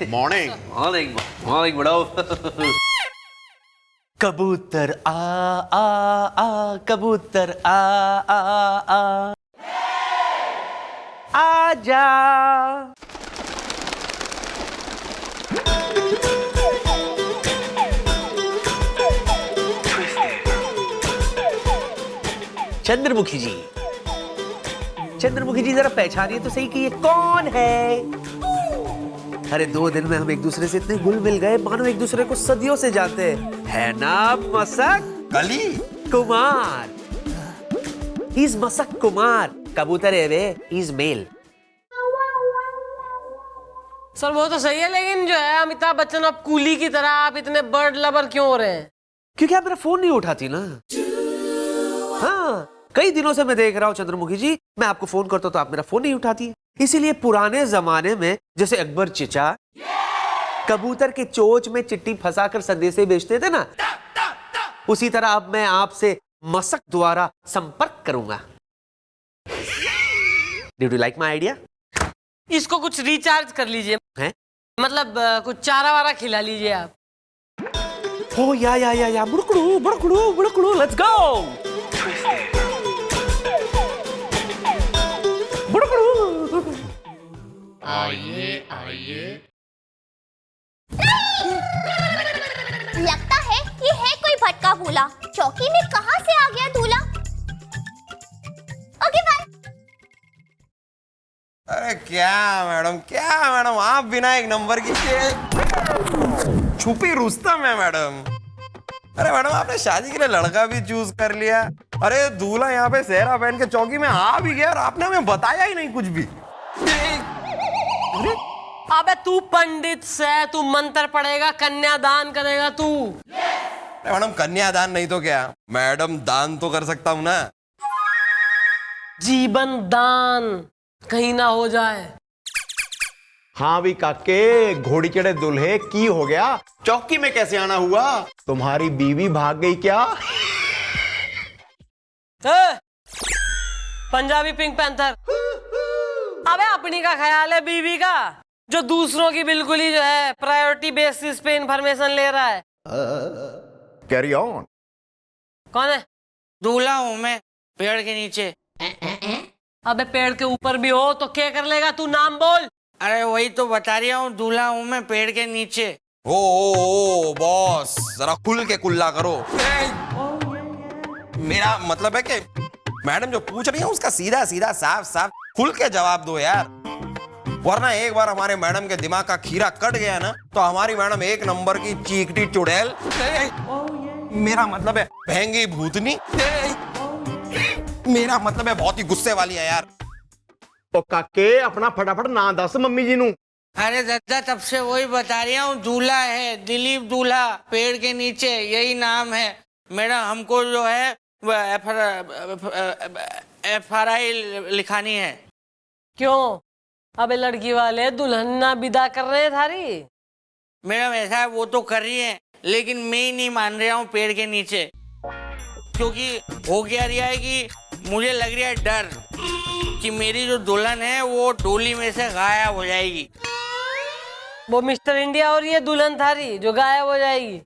Morning morning morning बड़ो। कबूतर आ आ आ, कबूतर आ आ आ, आजा। चंद्रमुखी जी, चंद्रमुखी जी जरा पहचानिए तो सही कि ये कौन है। अरे 2 दिन में हम एक दूसरे से इतने घुल मिल गए मानो एक दूसरे को सदियों से जानते हैं, है ना मसक गली कुमार। ही इज मसक कुमार, कबूतर है वे, ही इज मेल। सर वो तो सही है, लेकिन जो है अमिताभ बच्चन अब कूली की तरह आप इतने बर्ड लवर क्यों हो रहे हैं? क्योंकि आप मेरा फोन नहीं उठाती ना। हाँ, कई दिनों से मैं देख रहा हूँ चंद्रमुखी जी, मैं आपको फोन करता हूँ तो आप मेरा फोन नहीं उठाती। इसीलिए पुराने जमाने में जैसे अकबर चिचा कबूतर के चोंच में चिट्ठी फंसाकर संदेशे भेजते थे ना, उसी तरह अब मैं आपसे मसक द्वारा संपर्क करूंगा। Did you like my idea? इसको कुछ रिचार्ज कर लीजिए, हैं? मतलब कुछ चारा वारा खिला लीजिए आप। Oh या बुड़कुड़ू बुड़कुड़ू बुड़कुड़ू, लेट्स गो। बुड़कुड़ू। आइए आइए। लगता है ये है कोई भटका भूला। चौकी में कहां से आ गया दूल्हा? Okay bye. अरे क्या मैडम आप बिना एक नंबर की छुपी रुस्तम है मैडम। अरे मैडम आपने शादी के लिए लड़का भी चूज कर लिया। अरे दूल्हा यहाँ पे सेहरा पहन के चौकी में आ भी गया और आपने हमें बताया ही नहीं कुछ भी। अबे तू पंडित से, तू मंत्र पढ़ेगा, कन्यादान करेगा तू। अरे मैडम कन्यादान नहीं तो क्या, मैडम दान तो कर सकता हूँ ना। जीवन दान कहीं ना हो जाए। हाँ भी काके, घोड़ी चढ़े दुल्हे की हो गया? चौकी में कैसे आना हुआ? तुम्हारी बीवी भाग गई क्या? Punjabi pink panther. अबे अपनी का ख्याल है बीवी का, जो दूसरों की बिल्कुल ही जो है प्रायोरिटी बेसिस पे इंफॉर्मेशन ले रहा है। Carry on. कौन है? दूल्हा हूं मैं, पेड़ के नीचे। अबे पेड़ के ऊपर भी हो तो क्या कर लेगा तू? नाम बोल। अरे वही तो बता रहा हूँ, दूल्हा हूं मैं पेड़ के नीचे। ओ बॉस जरा खुल के कुल्ला करो। मेरा मतलब है कि मैडम जो पूछ रही है उसका सीधा सीधा साफ साफ खुल के जवाब दो यार, वरना एक बार हमारे मैडम के दिमाग का खीरा कट गया ना तो हमारी मैडम एक नंबर की चीकटी चुड़ैल, मेरा मतलब है भैंगी भूतनी, मेरा मतलब है बहुत ही गुस्से वाली है यार। तो काके अपना फटाफट ना दस मम्मी जी नू। अरे दद्दा तब से वही बता रहा हूँ, दूल्हा है दिलीप दूल्हा, पेड़ के नीचे यही नाम है। मैडम हमको जो है FRI लिखानी है। क्यों? अबे लड़की वाले दुल्हन विदा कर रहे हैं थारी। मैडम ऐसा है, वो तो कर रही है लेकिन मैं ही नहीं मान रहा हूँ पेड़ के नीचे, क्योंकि हो क्या रहा है कि मुझे लग रहा है डर कि मेरी जो दुल्हन है वो डोली में से गायब हो जाएगी। वो मिस्टर इंडिया और ये दुल्हन थारी जो गायब हो जाएगी।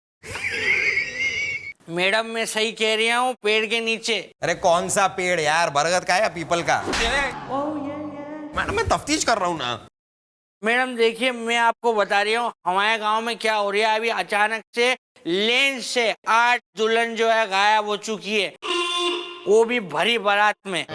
मैडम मैं सही कह रहा हूँ, पेड़ के नीचे। अरे कौन सा पेड़ यार, बरगद का या पीपल का? मैडम मैं तफ्तीश कर रहा हूँ ना। मैडम देखिए मैं आपको बता रही हूँ हमारे गांव में क्या हो रहा है। अभी अचानक से लेन से 8 दुल्हन जो है गायब हो चुकी है, वो भी भरी बारात में।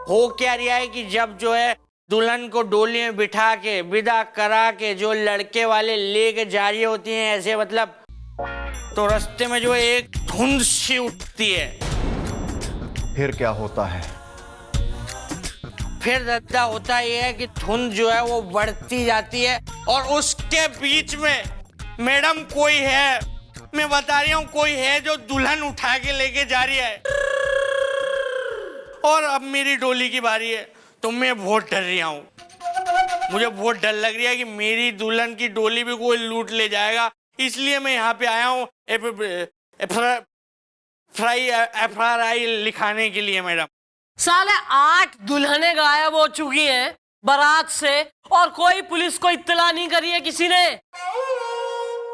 हो क्या रहा है कि जब जो है दुल्हन को डोली में बिठा के विदा करा के जो लड़के वाले लेके जा रही होती हैं ऐसे मतलब, तो रास्ते में जो है एक धुंध सी उठती है। फिर क्या होता है? फिर दद्दा होता यह है कि धुंध जो है वो बढ़ती जाती है और उसके बीच में मैडम कोई है, मैं बता रही हूँ कोई है जो दुल्हन उठा के लेके जा रही है। और अब मेरी डोली की बारी है तो मैं बहुत डर रहा हूँ। मुझे बहुत डर लग रहा है कि मेरी दुल्हन की डोली भी कोई लूट ले जाएगा, इसलिए मैं यहाँ पे आया हूँ FRI लिखाने के लिए। मैडम साले 8 दुल्हनें गायब हो चुकी हैं बारात से, और कोई पुलिस को इत्तला नहीं करी है किसी ने।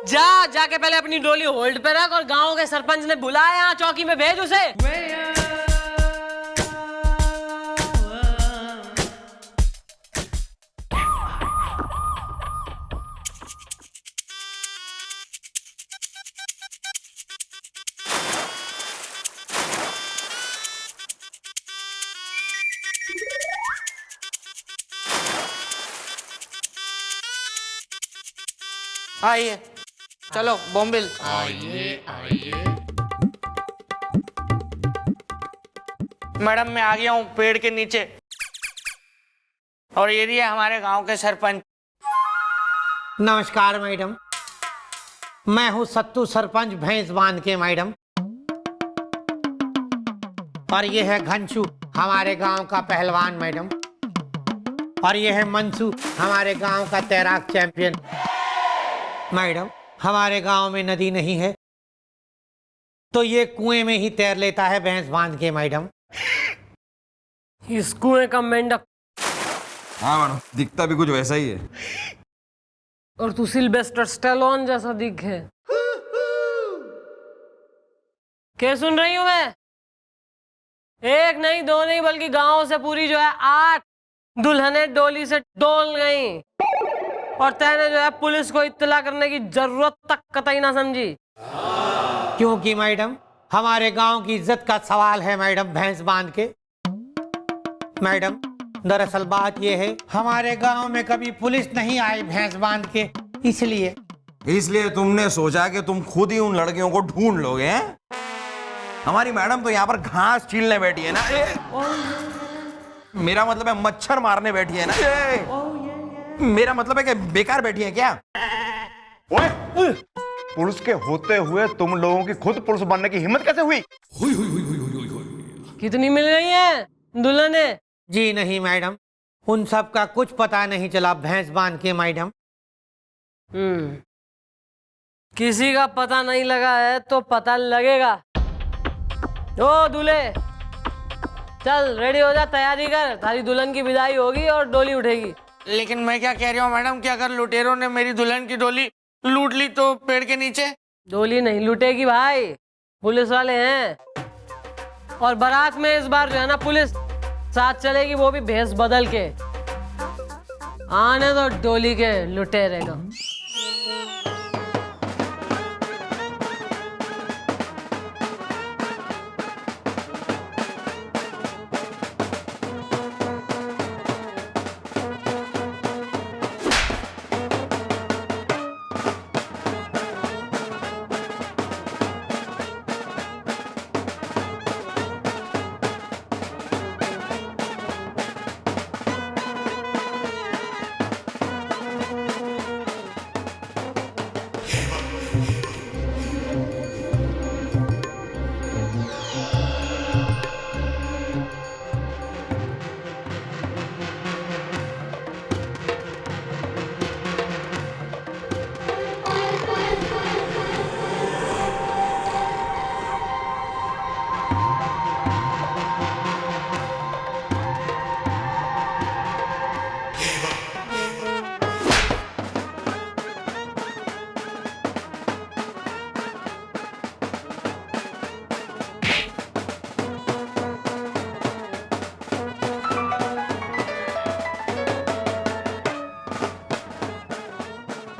जाके पहले अपनी डोली होल्ड पे रख, और गांव के सरपंच ने बुलाया यहाँ चौकी में, भेज उसे। आइए, चलो बॉम्बिल। मैडम मैं आ गया हूँ पेड़ के नीचे, और ये रही है हमारे गांव के सरपंच। नमस्कार मैडम, मैं हूँ सत्तू सरपंच भैंस बांध के मैडम, और ये है घनशू हमारे गांव का पहलवान मैडम, और ये है मनसू हमारे गांव का तैराक चैंपियन। मैडम हमारे गांव में नदी नहीं है, तो ये कुएं में ही तैर लेता है भैंस बांध के मैडम। इस कुएं का मेंढक। हाँ मैडम, दिखता भी कुछ वैसा ही है। और तू सिल्वेस्टर स्टैलोन जैसा दिखे। क्या सुन रही हूं मैं? एक नहीं, दो नहीं, बल्कि गांव से पूरी जो है 8 दुल्हनें डोली से डोल गई, और तैने जो है पुलिस को इत्तला करने की जरूरत तक कतई ना समझी। क्योंकि मैडम हमारे गांव की इज्जत का सवाल है मैडम भैंस बांध के। मैडम दरअसल बात यह है, हमारे गांव में कभी पुलिस नहीं आई भैंस बांध के, इसलिए तुमने सोचा कि तुम खुद ही उन लड़कियों को ढूंढ लोगे हैं? हमारी मैडम तो यहाँ पर घास छीलने बैठी है ना, मेरा मतलब है मच्छर मारने बैठी है ना, मेरा मतलब है कि बेकार बैठी है क्या? ओए, पुलिस के होते हुए तुम लोगों की खुद पुलिस बनने की हिम्मत कैसे हुई? कितनी मिल गई है दुल्हनें? जी नहीं मैडम, उन सब का कुछ पता नहीं चला भैंस बांध के मैडम। किसी का पता नहीं लगा है तो पता लगेगा। ओ दूल्हे, चल रेडी हो जा, तैयारी कर, तारी दुल्हन की विदाई होगी और डोली उठेगी। लेकिन मैं क्या कह रही हूँ मैडम, कि अगर लुटेरों ने मेरी दुल्हन की डोली लूट ली तो पेड़ के नीचे? डोली नहीं लूटेगी भाई, पुलिस वाले हैं, और बारात में इस बार जो है ना पुलिस साथ चलेगी, वो भी भेष बदल के। आने दो डोली के लुटेरे को।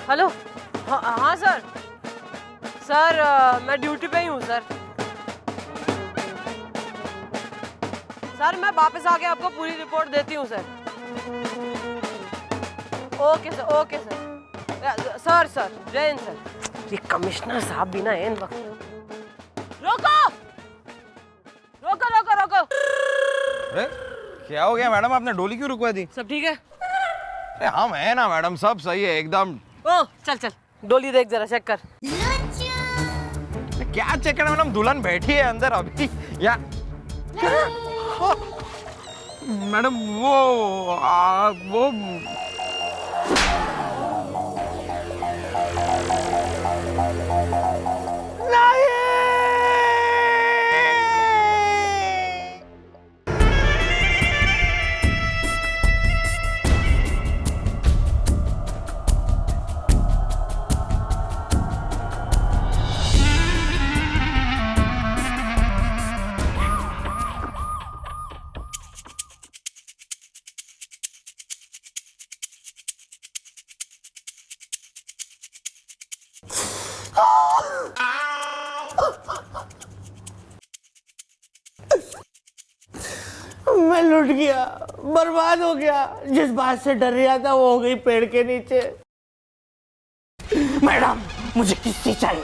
हेलो, हाँ सर। सर मैं ड्यूटी पे ही हूँ सर। सर मैं वापस आके आपको पूरी रिपोर्ट देती हूँ sir. Okay sir, okay sir. Sir sir जय हिंद सर। ये कमिश्नर साहब भी ना इन वक्त। रोको रोको रोको रोको। अरे क्या हो गया मैडम, आपने डोली क्यों रुकवा दी? सब ठीक है? अरे हम है ना मैडम, सब सही है एकदम। ओ चल चल, डोली देख जरा, चेक कर। क्या चेक करना मैडम, दुल्हन बैठी है अंदर अभी। या मैडम वो मैं लुट गया, बर्बाद हो गया। जिस बात से डर रहा था वो हो गई पेड़ के नीचे। मैडम मुझे किस्सी चाहिए।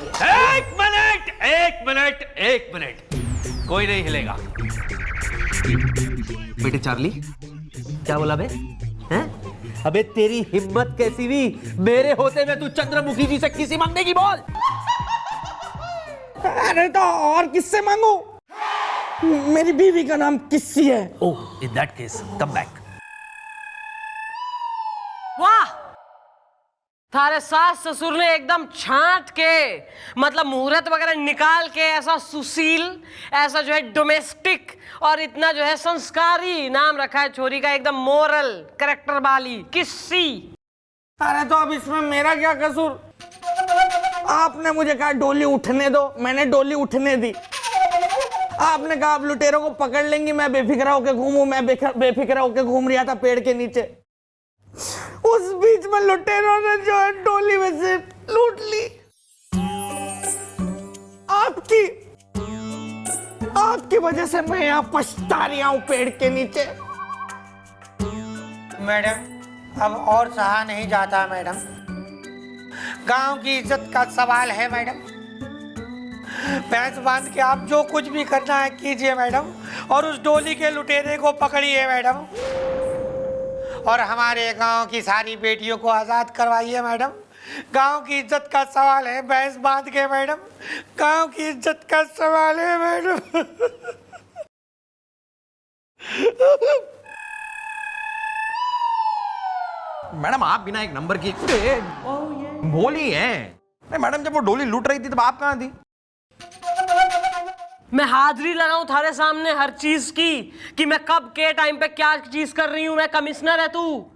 एक मिनट, कोई नहीं हिलेगा। बेटे चार्ली, क्या बोला बे? हैं? अबे तेरी हिम्मत कैसी हुई मेरे होते में तू चंद्रमुखी जी से किसी मांगने की? बोल। अरे तो और किससे मांगू? मेरी बीवी का नाम किस्सी है। Oh, in that case come back. वाह, थारे सास ससुर ने एकदम छांट के, मतलब मुहूर्त वगैरह निकाल के ऐसा सुशील, ऐसा जो है डोमेस्टिक और इतना जो है संस्कारी नाम रखा है छोरी का, एकदम मोरल कैरेक्टर वाली किस्सी। अरे तो अब इसमें मेरा क्या कसूर? आपने मुझे कहा डोली उठने दो, मैंने डोली उठने दी। आपने कहा आप लुटेरों को पकड़ लेंगी, मैं बेफिक्र होकर घूमूं। मैं बेफिक्र होकर घूम रहा था पेड़ के नीचे। उस बीच में लुटेरों ने जो है डोली में से लूट ली। आपकी वजह से मैं यहाँ पछता रहा हूँ पेड़ के नीचे। मैडम अब और सहा नहीं जाता मैडम। गांव की इज्जत का सवाल है मैडम। भैंस बांध के आप जो कुछ भी करना है कीजिए मैडम, और उस डोली के लुटेरे को पकड़िए मैडम, और हमारे गांव की सारी बेटियों को आजाद करवाइए मैडम। गांव की इज्जत का सवाल है, भैंस बांध के मैडम, गांव की इज्जत का सवाल है मैडम। मैडम आप बिना एक नंबर की भोली हैं। नहीं मैडम, जब वो डोली लूट रही थी तब आप कहाँ थी? मैं हाजिरी लगाऊं थारे सामने हर चीज की कि मैं कब के टाइम पे क्या चीज कर रही हूं। मैं कमिश्नर है तू।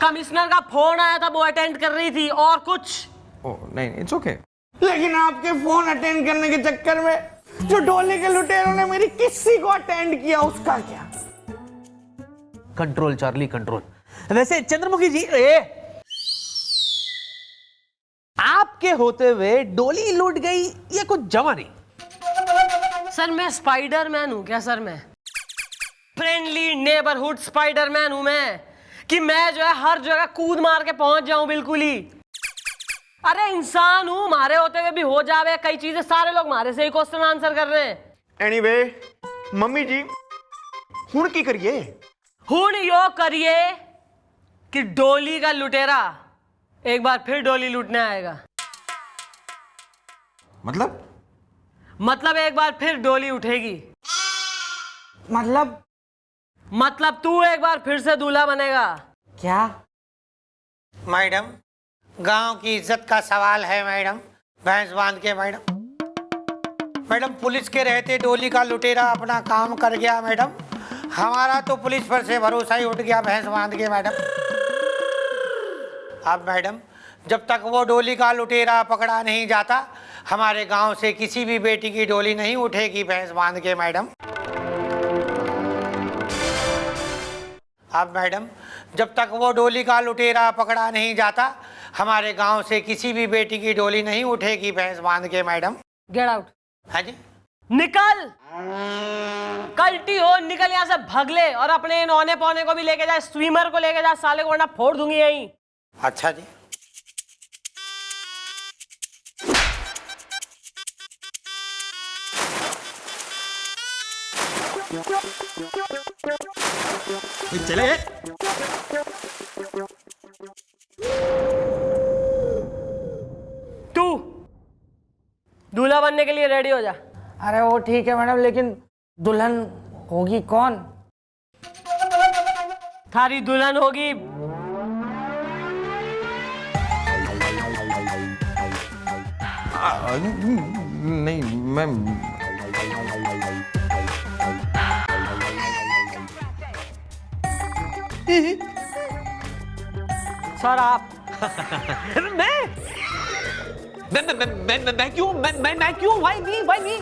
कमिश्नर का फोन आया था, वो अटेंड कर रही थी, और कुछ। ओह नहीं, इट्स ओके। लेकिन आपके फोन अटेंड करने के चक्कर में जो डोली के लुटेरों ने मेरी किस्सी को अटेंड किया, उसका क्या? Control Charlie, control. वैसे चंद्रमुखी जी, आपके होते हुए डोली लूट गई, ये कुछ जमा नहीं। सर मैं स्पाइडरमैन हूं क्या? सर मैं फ्रेंडली नेबरहुड स्पाइडरमैन हूं मैं, कि मैं जो है हर जगह कूद मार के पहुंच जाऊं बिल्कुल ही। अरे इंसान हूं, मारे होते हुए भी हो जावे कई चीजें। सारे लोग मारे से ही क्वेश्चन आंसर कर रहे हैं। एनीवे मम्मी जी हुण की करिए? हुण यो करिए कि डोली का लुटेरा एक बार फिर डोली लूटने आएगा। मतलब एक बार फिर डोली उठेगी। मतलब तू एक बार फिर से दूल्हा बनेगा। क्या? मैडम गांव की इज्जत का सवाल है मैडम, भैंस बांध के मैडम पुलिस के रहते डोली का लुटेरा अपना काम कर गया मैडम। हमारा तो पुलिस पर से भरोसा ही उठ गया भैंस बांध के मैडम। अब मैडम जब तक वो डोली का लुटेरा पकड़ा नहीं जाता, हमारे गांव से किसी भी बेटी की डोली नहीं उठेगी भैंस बांध के मैडम। अब मैडम जब तक वो डोली का लुटेरा पकड़ा नहीं जाता, हमारे गांव से किसी भी बेटी की डोली नहीं उठेगी भैंस बांध के मैडम। Get out. हाँ जी। निकल, कल्टी हो, निकल यहाँ से, भगले, और अपने नौने पौने को भी लेके जा, स्विमर को लेके जा, साले को वरना फोड़ दूंगी यहीं। अच्छा जी। चले तू दूल्हा बनने के लिए रेडी हो जा। अरे वो ठीक है मैडम, लेकिन दुल्हन होगी कौन? थारी दुल्हन होगी नहीं मैं सर आप। मैं क्यों? Why me?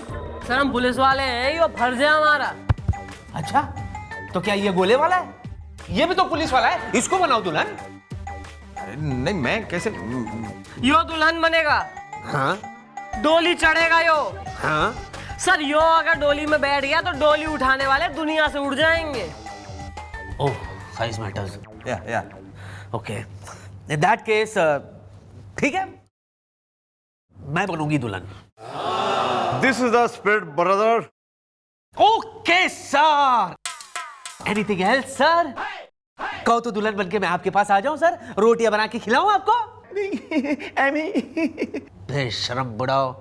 सर हम पुलिस वाले हैं, ये फर्ज है हमारा। अच्छा, तो क्या ये गोले वाला है? ये भी तो पुलिस वाला है, इसको बनाओ दुल्हन। अरे नहीं, मैं कैसे? यो दुल्हन बनेगा। हाँ डोली चढ़ेगा यो। हाँ सर यो अगर डोली में बैठ गया तो डोली उठाने वाले दुनिया से उड़ जाएंगे। ओह, साइज मैटर्स। या ओके, इन दैट केस ठीक है, मैं बनूंगी दुल्हन। This is the spirit brother. Okay sir, anything else sir? कहो तो दुल्हन बनके मैं आपके पास आ जाऊं सर, रोटियां बना के खिलाऊं आपको? बेशरम बुढ़ाओ,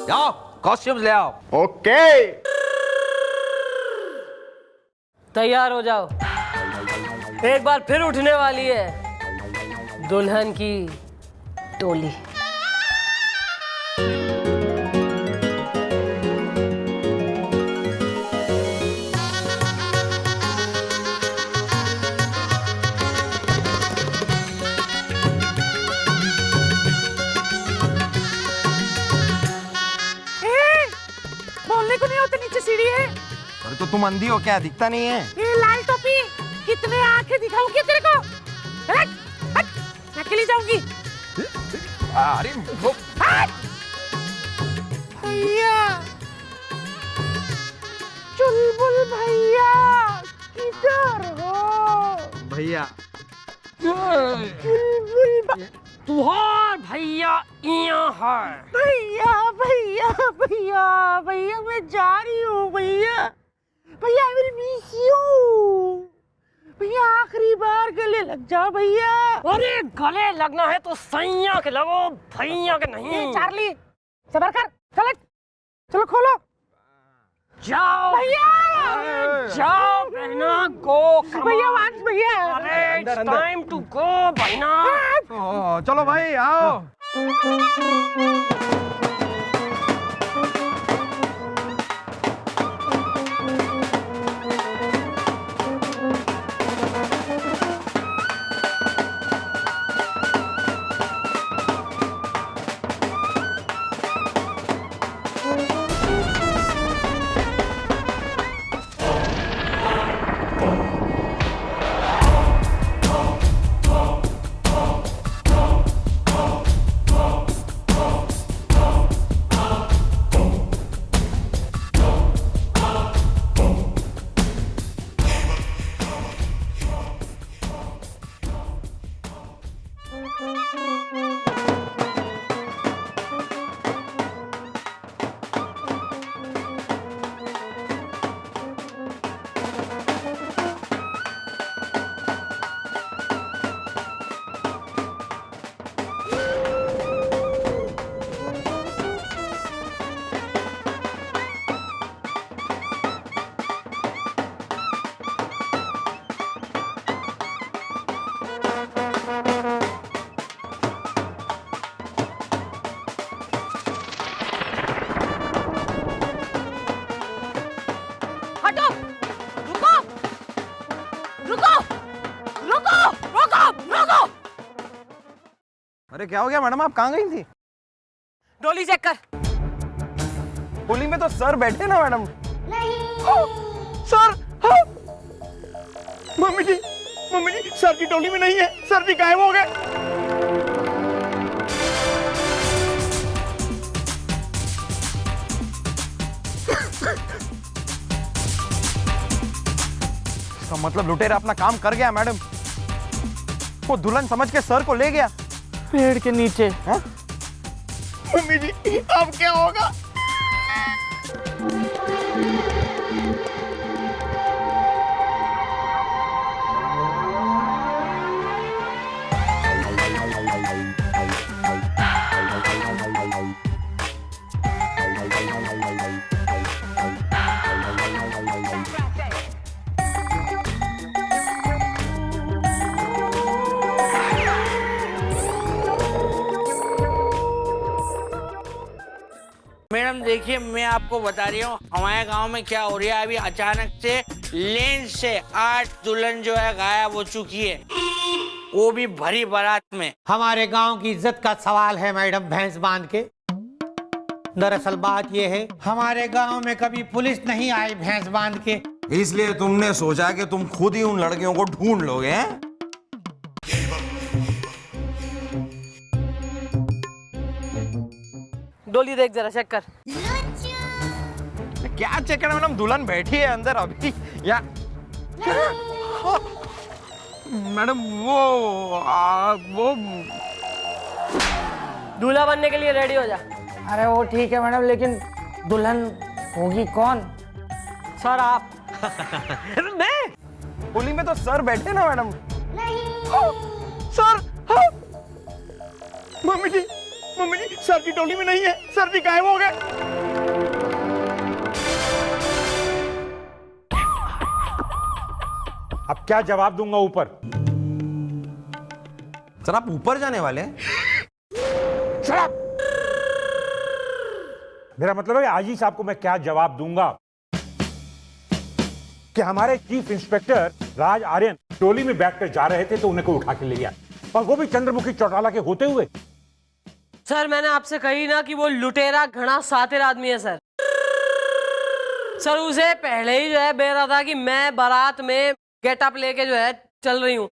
जाओ कॉस्ट्यूम्स ले आओ। ओके, तैयार हो जाओ, एक बार फिर उठने वाली है दुल्हन की टोली। बोलने को नहीं होते, नीचे सीढ़ी है। अरे तो तुम अंधी हो क्या, दिखता नहीं है? ये लाल टोपी, कितने आंखें दिखाऊं क्या तेरे को? हट, हट, मैं अकेली जाऊंगी। अरे वो हट! भैया, चुलबुल भैया, किधर हो? भैया चुलबुल तुहार भैया यहाँ है। भैया, भैया, भैया, भैया, मैं जा रही हूँ भैया। भैया, आई विल मिस यू। भैया, आखिरी बार गले लग जाओ भैया। अरे गले लगना है तो सैया के लगो, भैया के नहीं। चार्ली, सबर कर, चलो, चलो खोलो। जाओ भैया, जाओ बहना, गो भैया, वांस भैया। अरे टाइम टू गो बहना। चलो भाई आओ। हटो, रुको, रुको, रुको, रुको, रुको। अरे क्या हो गया मैडम, आप कहाँ गई थी? डोली चेक कर। पुलिंग में तो सर बैठे ना मैडम। सर, हाँ। मम्मी जी, सर जी टोली में नहीं है, सर जी गायब हो गए। इसका मतलब लुटेरा अपना काम कर गया मैडम। वो दुल्हन समझ के सर को ले गया पेड़ के नीचे। मम्मी जी, अब क्या होगा? मैडम देखिए, मैं आपको बता रही हूँ हमारे गांव में क्या हो रहा है। अभी अचानक से लेन से 8 दुल्हन जो है गायब हो चुकी है, वो भी भरी बारात में। हमारे गांव की इज्जत का सवाल है मैडम, भैंस बांध के। दरअसल बात यह है, हमारे गांव में कभी पुलिस नहीं आई भैंस बांध के, इसलिए तुमने सोचा कि तुम खुद ही उन लड़कियों को ढूंढ लोगे हैं? डोली देख जरा, चेक कर। क्या चक्कर है मैडम, दुल्हन बैठी है अंदर अभी या मैडम वो दूल्हा बनने के लिए रेडी हो जा। अरे वो ठीक है मैडम, लेकिन दुल्हन होगी कौन? सर आप। मैं होली में तो सर बैठे ना मैडम। सर हाँ। मम्मी जी सर की टोली में नहीं है, सर जी गायब हो गए। अब क्या जवाब दूंगा ऊपर? सर आप ऊपर जाने वाले हैं? शराब। मेरा मतलब है आजी साहब को मैं क्या जवाब दूंगा कि हमारे चीफ इंस्पेक्टर राज आर्यन टोली में बैठकर जा रहे थे तो उन्हें कोई उठा के ले गया, और वो भी चंद्रमुखी चौटाला के होते हुए। सर मैंने आपसे कही ना कि वो लुटेरा घना सातिर आदमी है सर। सर उसे पहले ही जो है बेरा था कि मैं बारात में गेटअप लेके जो है चल रही हूँ,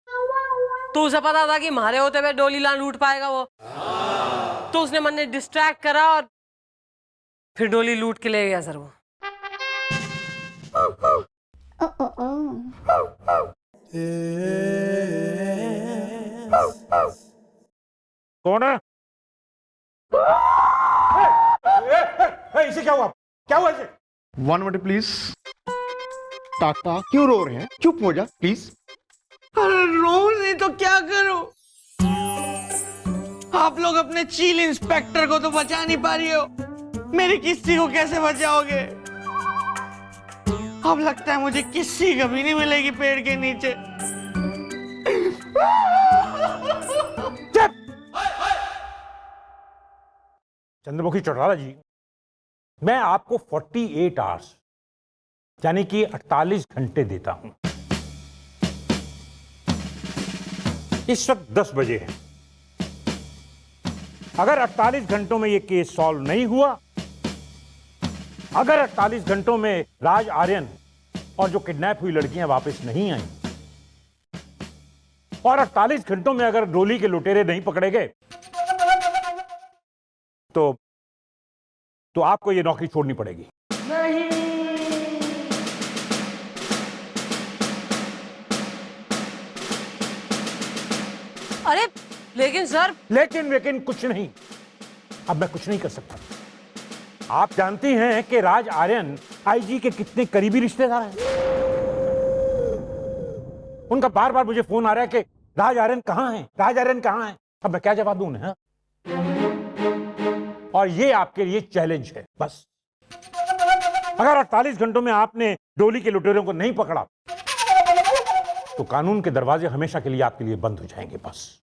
तो उसे पता था कि मारे होते हुए डोली ला लूट पाएगा वो, तो उसने मन ने डिस्ट्रैक्ट करा और फिर डोली लूट के ले गया सर वो। कौन है? इसे क्या हुआ? क्या हुआ इसे? 1 मिनट प्लीज। काका क्यों रो रहे हैं? चुप हो जा प्लीज। अरे रो नहीं तो क्या करूं? आप लोग अपने चीफ इंस्पेक्टर को तो बचा नहीं पा रही हो, मेरी किस्सी को कैसे बचाओगे? अब लगता है मुझे किस्सी कभी नहीं मिलेगी पेड़ के नीचे। चंद्रमुखी चौटाला जी, मैं आपको 48 आवर्स यानी कि 48 घंटे देता हूं। इस वक्त 10 बजे है। अगर 48 घंटों में यह केस सॉल्व नहीं हुआ, अगर 48 घंटों में राज आर्यन और जो किडनैप हुई लड़कियां वापस नहीं आई, और 48 घंटों में अगर डोली के लुटेरे नहीं पकड़े गए, तो आपको यह नौकरी छोड़नी पड़ेगी। अरे लेकिन सर। लेकिन कुछ नहीं। अब मैं कुछ नहीं कर सकता। आप जानती हैं कि राज आर्यन आईजी के कितने करीबी रिश्तेदार हैं। उनका बार बार मुझे फोन आ रहा है कि राज आर्यन कहां है, राज आर्यन कहां है। अब मैं क्या जवाब दूं उन्हें? और ये आपके लिए चैलेंज है। बस अगर 48 घंटों में आपने डोली के लुटेरों को नहीं पकड़ा, तो कानून के दरवाजे हमेशा के लिए आपके लिए बंद हो जाएंगे। बस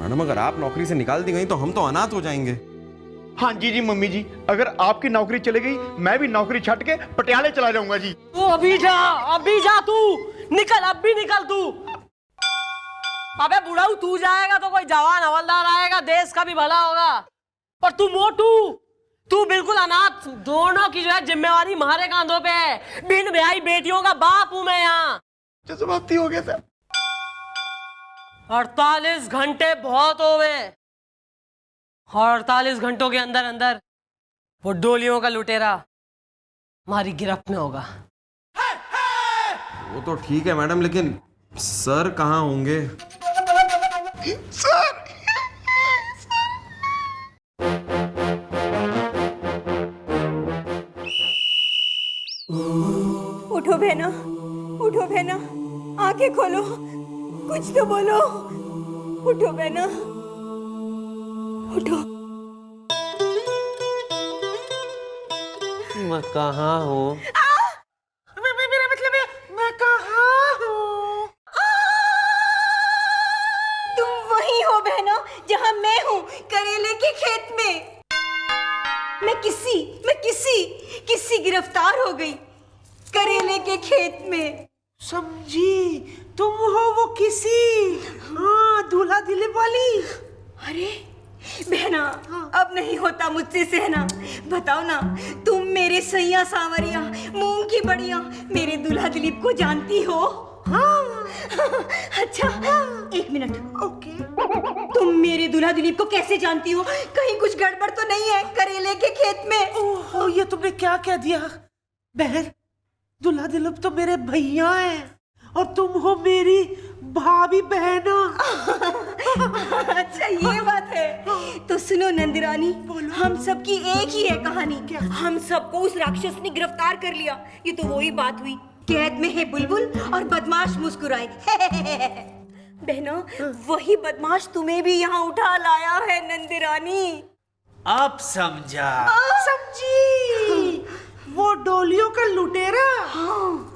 मैडम अगर आप नौकरी से निकाल दी गई तो हम तो अनाथ हो जाएंगे। हाँ जी मम्मी जी, अगर आपकी नौकरी चली गई मैं भी नौकरी छੱਡ के पटियाले चला जाऊंगा जी। तू अभी जा तू निकल, अब भी निकल तू। अबे बुढ़ाऊ, तू जाएगा तो कोई जवान हवलदार आएगा, देश का भी भला होगा। और तू मोटू, तू बिल्कुल अनाथ, दोनों की जो है जिम्मेवारी हमारे कांधों पे है। बिन ब्याही बेटियों का बाप हूं मैं यहाँ। जज्बाती हो गया सर। 48 घंटे बहुत हो गए, और 48 घंटों के अंदर अंदर वो डोलियों का लुटेरा हमारी गिरफ्त में होगा। वो तो ठीक है मैडम, लेकिन सर कहाँ होंगे? सर उठो बहना, उठो बहना, आंखें खोलो, कुछ तो बोलो। उठो बहना, उठो। मैं कहाँ हूँ? मेरा मतलब है मैं कहाँ हूँ? तुम वही हो बहना जहाँ मैं हूँ, करेले के खेत में। मैं किसी गिरफ्तार हो गई करेले के खेत में। समझी, तुम हो वो किसी। हाँ, दूल्हा दिलीप वाली। अरे बहना, अब नहीं होता मुझसे सहना। बताओ ना, तुम मेरे सैया सांवरिया, मूंग की बढ़िया, मेरे दूल्हा दिलीप को जानती हो? अच्छा, एक मिनट। ओके। तुम मेरे दूल्हा दिलीप को कैसे जानती हो? कहीं कुछ गड़बड़ तो नहीं है करेले के खेत में? ओहो, ये तुमने क्या कह दिया बहन? दूल्हा दिलीप तो मेरे भैया हैं और तुम हो मेरी भाभी बहना। अच्छा, ये बात है। तो सुनो नंदरानी, हम सबकी एक ही है कहानी। हम सबको उस राक्षस ने गिरफ्तार कर लिया। ये तो वही बात हुई, कैद में है बुलबुल और बदमाश मुस्कुराए। बहनों, वही बदमाश तुम्हें भी यहाँ उठा लाया है नंदरानी। अब समझा। समझी। वो डोलियों का लुटेरा। हाँ।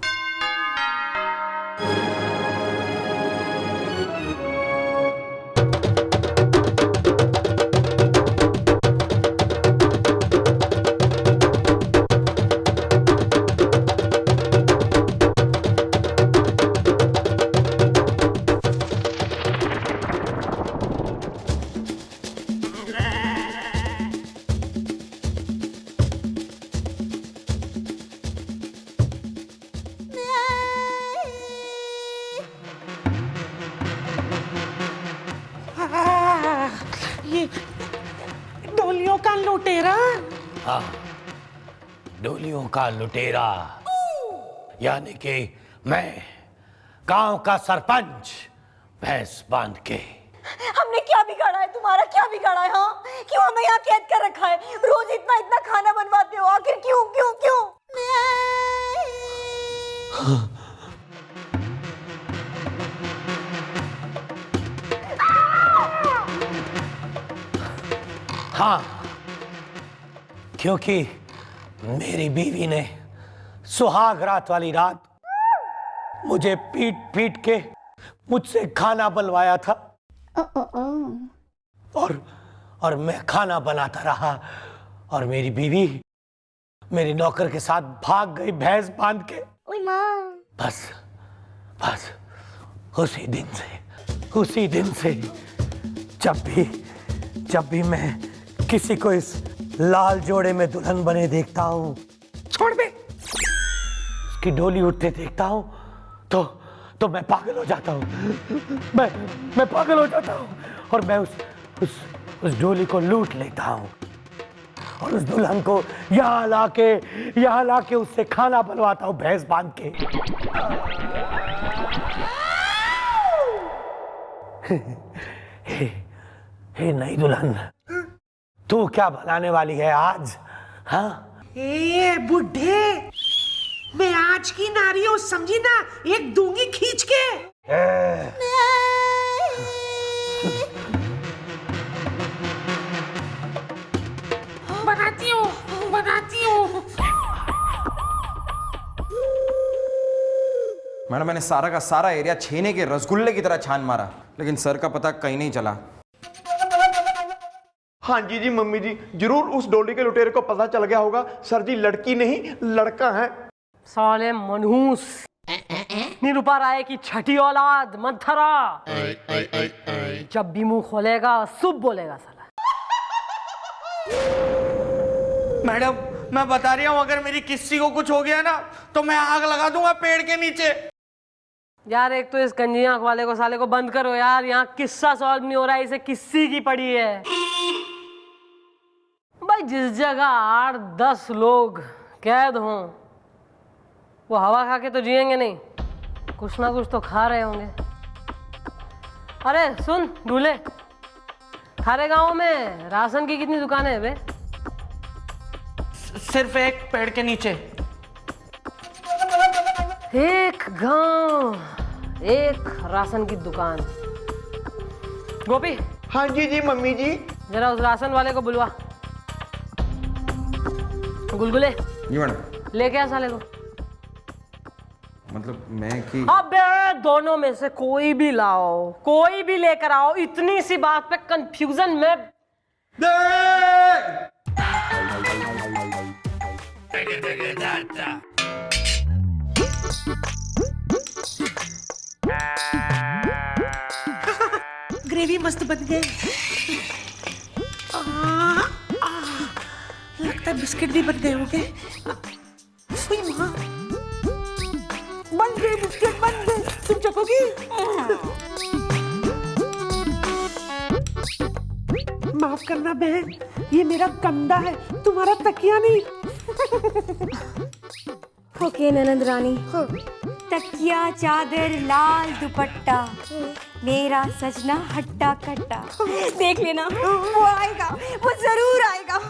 ये डोलियों का लुटेरा। हाँ, डोलियों का लुटेरा, यानी कि मैं गांव का सरपंच भैंस बांध के। हमने क्या बिगाड़ा है? तुम्हारा क्या बिगाड़ा है? हाँ, क्यों हमें यहाँ कैद कर रखा है? रोज इतना इतना खाना बनवाते हो, आखिर क्यों क्यों क्यों? हाँ, क्योंकि मेरी बीवी ने सुहाग रात वाली रात मुझे पीट पीट के मुझसे खाना बनवाया था। और मैं खाना बनाता रहा और मेरी बीवी मेरे नौकर के साथ भाग गई भैंस बांध के। बस उसी दिन से जब भी मैं किसी को इस लाल जोड़े में दुल्हन बने देखता हूँ, छोड़ बे, उसकी डोली उठते देखता हूँ तो मैं पागल हो जाता हूँ। मैं पागल हो जाता हूँ और मैं उस डोली को लूट लेता हूँ और उस दुल्हन को यहाँ लाके उससे खाना बनवाता हूँ भैंस बांध के। हे नई दुल्हन, तू क्या बनाने वाली है आज? हाँ? ए बुढ़े, मैं आज की नारी हूँ, समझी ना? एक दूंगी खींच के। बनाती हूँ। मैडम, मैंने सारा का सारा एरिया छेने के रसगुल्ले की तरह छान मारा, लेकिन सर का पता कहीं नहीं चला। हाँ जी मम्मी जी, जरूर उस डोली के लुटेरे को पता चल गया होगा। सर जी, लड़की नहीं लड़का है। साले मनहूस, निरुपा राय की छठी औलाद मंथरा, जब भी मुंह खोलेगा शुभ बोलेगा साला। मैडम, मैं बता रही हूँ, अगर मेरी किस्सी को कुछ हो गया ना तो मैं आग लगा दूंगा पेड़ के नीचे। यार, एक तो इस कंजी आंख वाले को साले को बंद करो यार, यहाँ किस्सा सॉल्व नहीं हो रहा है, इसे किस्सी की पड़ी है। भाई, जिस जगह 8-10 लोग कैद हों, वो हवा खा के तो जिएंगे नहीं, कुछ ना कुछ तो खा रहे होंगे। अरे सुन दूल्हे, थारे गांव में राशन की कितनी दुकानें हैं बे? सिर्फ एक पेड़ के नीचे। एक गांव, एक राशन की दुकान। गोपी। हाँ जी मम्मी जी। जरा उस राशन वाले को बुलवा। गुलगुले। जी मैडम। लेके आ साले को। मतलब मैं कि अबे, दोनों में से कोई भी लाओ, कोई भी लेकर आओ, इतनी सी बात पे कंफ्यूजन में। ग्रेवी मस्त बन गई। लगता है बिस्किट भी बन गए होंगे। बन गए बिस्किट, बन गए। दोगी? माफ करना बहन, ये मेरा कंधा है, तुम्हारा तकिया नहीं। ओके ननद रानी, तकिया चादर लाल दुपट्टा, मेरा सजना हट्टा कट्टा। देख लेना, वो आएगा, वो जरूर आएगा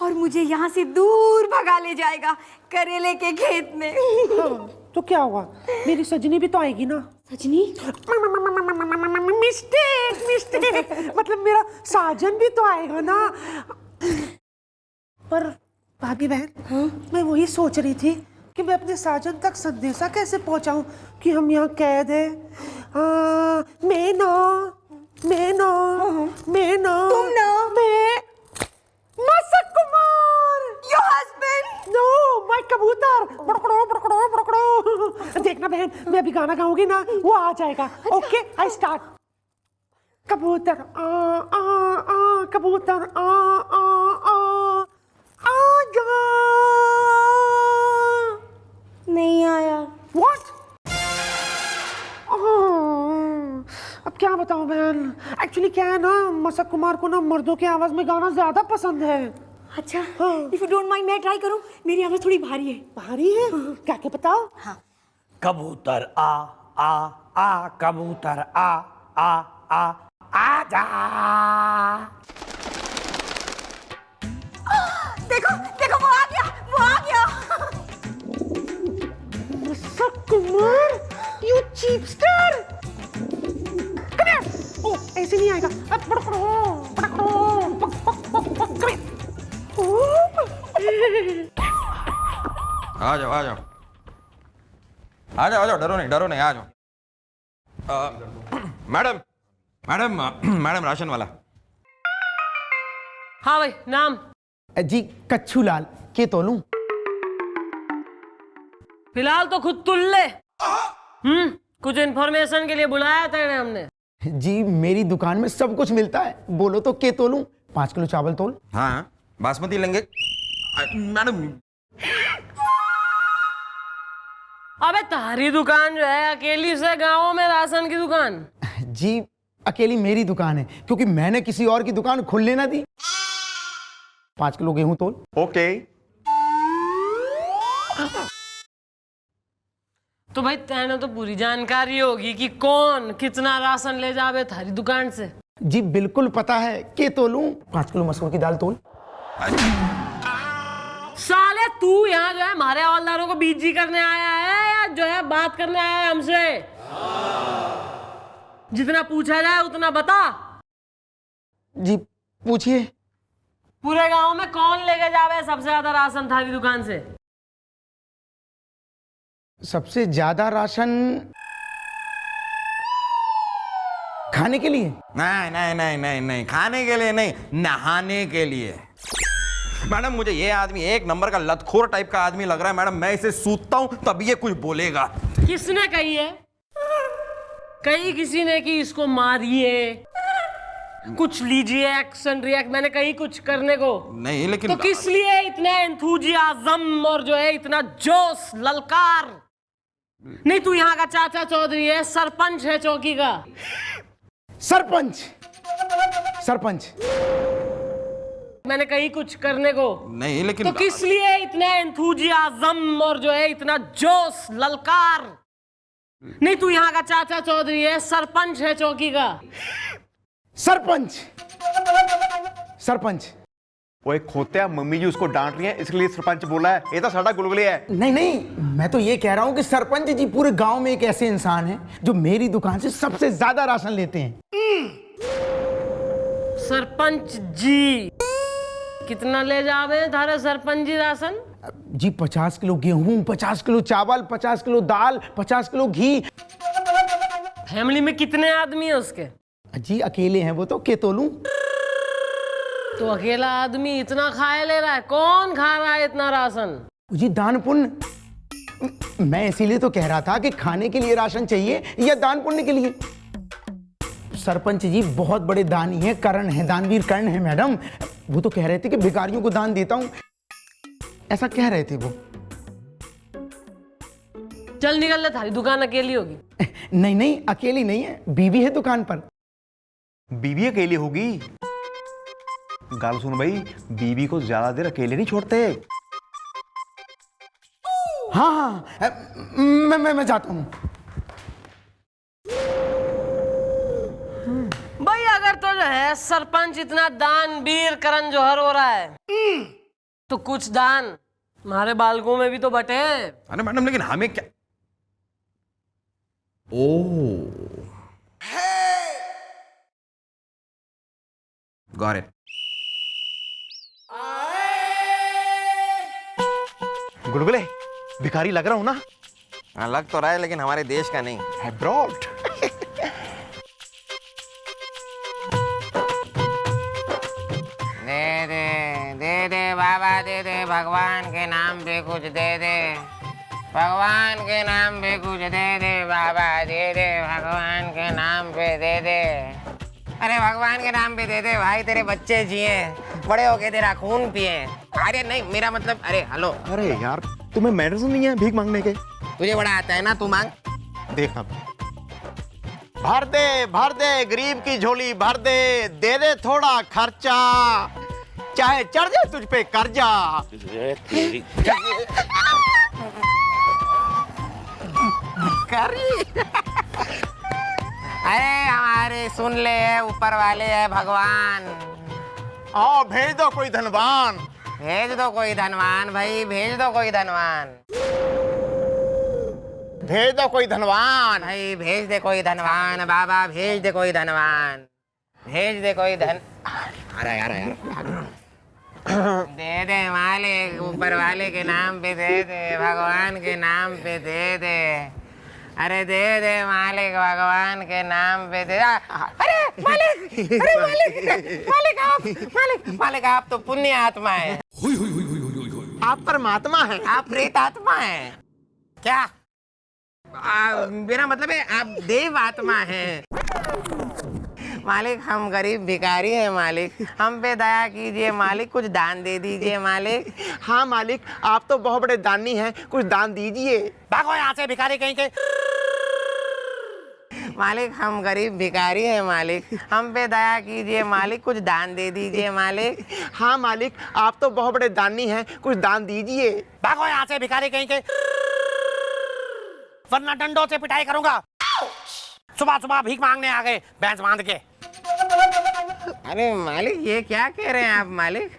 और मुझे यहाँ से दूर भगा ले जाएगा करेले के खेत में। तो क्या हुआ, मेरी सजनी भी तो आएगी ना। सजनी? मिस्टेक मिस्टेक, मतलब मेरा साजन भी तो आएगा ना। पर भाभी बहन, मैं वही सोच रही थी कि मैं अपने साजन तक संदेशा कैसे पहुंचाऊं कि हम यहाँ कैद हैं। मैं ना तुम ना, मैं मसक कुमार, योर हस्बैंड। नो, मैं कबूतर, बड़कड़ो बड़कड़ो बड़कड़ो। देखना बहन, मैं अभी गाना गाऊंगी ना, वो आ जाएगा। Okay, I start. कबूतर आ आ आ, कबूतर आ आ आ जा। नहीं आया। What? अब क्या बताऊं बहन, एक्चुअली क्या है ना, मसक कुमार को ना मर्दों की आवाज में गाना ज्यादा पसंद है। अच्छा, इफ यू डोंट माइंड मैं ट्राई करूं, मेरी आवाज थोड़ी भारी है। भारी है? क्या क्या बताओ। हाँ। कबूतर आ आ, कबूतर आ जा। देखो देखो, वो आ गया, वो आ गया। मसक कुमार, यू चीपस्टर। ओ, ऐसे नहीं आएगा। अब बड़कड़ो बड़कड़ो, पक पक पक पक करे। आ जाओ आ जाओ आ जाओ आ जाओ, डरो नहीं, आ जाओ। मैडम मैडम मैडम, राशन वाला। हाँ भाई, नाम? जी कच्छू लाल, के तोलूं? फिलहाल तो खुद तुल ले। कुछ इन्फॉर्मेशन के लिए बुलाया था हमने। जी मेरी दुकान में सब कुछ मिलता है, बोलो तो के तोलूं? 5 किलो चावल तोल। हाँ, बासमती लेंगे मैडम। अबे तारी दुकान जो है अकेली से गाँव में राशन की दुकान? जी अकेली मेरी दुकान है, क्योंकि मैंने किसी और की दुकान खुलने ना दी। 5 किलो गेहूं तोल। ओके। तो भाई तेने तो पूरी जानकारी होगी कि कौन कितना राशन ले जावे थारी दुकान से। जी बिल्कुल पता है, के तोलूं? 5 किलो मसूर की दाल तोल। साले तू यहाँ जो है हमारे हवलदारों को बीजी करने आया है या जो है बात करने आया है हमसे? जितना पूछा जाए उतना बता। जी पूछिए। पूरे गांव में कौन लेके जावे सबसे ज्यादा राशन थारी दुकान से? सबसे ज्यादा राशन खाने के लिए? नहीं, खाने के लिए नहीं, नहाने के लिए। मैडम मुझे ये आदमी एक नंबर का लतखोर टाइप का आदमी लग रहा है मैडम। मैं इसे सूतता हूं तब ये कुछ बोलेगा। किसने कही है? कही किसी ने कि इसको मारिए, कुछ लीजिए एक्शन रिएक्ट, मैंने कही कुछ करने को नहीं, लेकिन तो किस लिए इतना एंथुजियाज्म और जो है इतना जोश ललकार? नहीं, तू यहाँ का चाचा चौधरी है, सरपंच है चौकी का। सरपंच मैंने कही कुछ करने को नहीं, लेकिन तो किस लिए इतना एंथुजियाज्म और जो है इतना जोश ललकार? नहीं, तू यहाँ का चाचा चौधरी है, सरपंच है चौकी का। सरपंच वो एक खोते मम्मी जी उसको डांट रही है, इसलिए सरपंच बोला है। ये तो साड़ा गुलगुले है। नहीं, मैं तो ये कह रहा हूं कि सरपंच जी पूरे गांव में एक ऐसे इंसान हैं जो मेरी दुकान से सबसे ज्यादा राशन लेते हैं। सरपंच जी कितना ले जावे थारे सरपंच जी राशन? जी 50 किलो गेहूं, 50 किलो चावल, 50 किलो दाल, 50 किलो घी। फैमिली में कितने आदमी है उसके? जी अकेले हैं वो तो, के तोलूं? तो अकेला आदमी इतना खाए ले रहा है? कौन खा रहा है इतना राशन? जी दान पुण्य। मैं इसीलिए तो कह रहा था कि खाने के लिए राशन चाहिए या दान पुण्य के लिए। सरपंच जी बहुत बड़े दानी हैं, कर्ण हैं, दानवीर कर्ण हैं मैडम। वो तो कह रहे थे कि भिखारियों को दान देता हूं, ऐसा कह रहे थे वो। चल निकल ले, थारी दुकान अकेली होगी। नहीं नहीं, अकेली नहीं है, बीवी है दुकान पर। बीवी अकेली होगी? गाल सुन भाई, बीवी को ज्यादा देर अकेले नहीं छोड़ते। हाँ हाँ, मैं जाता हूँ। भाई अगर तो जो है सरपंच इतना दान वीर करण जौहर हो रहा है तो कुछ दान हमारे बालकों में भी तो बटे। अरे मैडम लेकिन हमें क्या? ओह गॉट इट। गुलगुले, भिखारी लग रहा हूं ना? लग तो रहा है लेकिन हमारे देश का नहीं, अब्रॉड। दे दे बाबा, दे दे, भगवान के नाम पे कुछ दे दे, भगवान के नाम पे कुछ दे दे बाबा, दे दे, भगवान के नाम पे दे दे। अरे भगवान के नाम पे दे दे भाई, तेरे बच्चे जिए, बड़े होके तेरा खून पिए। अरे नहीं, मेरा मतलब, अरे हेलो। अरे यार, तुम्हें मैनर्स नहीं है भीख मांगने के? तुझे बड़ा आता है ना, तू मांग। देखा, भर दे गरीब की झोली भर दे दे थोड़ा खर्चा, चाहे चढ़ जाए तुझ पे कर्जा। अरे हमारे सुन ले, ऊपर वाले है भगवान। आओ भेज दो कोई धनवान, भेज दो कोई धनवान भाई, भेज दो कोई धनवान, भेज दो कोई धनवान भाई, भेज दे कोई धनवान बाबा, भेज दे कोई धनवान, भेज दे कोई धन। अरे यार दे दे मालिक, ऊपर वाले के नाम पे दे दे, भगवान के नाम पे दे दे। अरे दे दे मालिक, भगवान के नाम पे दे। अरे मालिक, अरे मालिक, मालिक आप तो पुण्य आत्मा है। आप परमात्मा है। आप प्रेत आत्मा है क्या? मेरा मतलब है आप देव आत्मा है। मालिक हम गरीब भिखारी हैं मालिक, हम पे दया कीजिए मालिक, कुछ दान दे दीजिए मालिक। हाँ मालिक, आप तो बहुत बड़े दानी हैं, कुछ दान दीजिए। भागो यहाँ से भिखारी कहीं के। मालिक हम गरीब भिखारी हैं मालिक, हम पे दया कीजिए मालिक, कुछ दान दे दीजिए मालिक। हाँ मालिक, आप तो बहुत बड़े दानी हैं, कुछ दान दीजिए। भागो यहाँ से भिखारी कहीं के, वरना डंडों से पिटाई करूंगा। सुबह सुबह भीख मांगने आ गए भैंस बांध के। अरे मालिक ये क्या कह रहे हैं आप मालिक?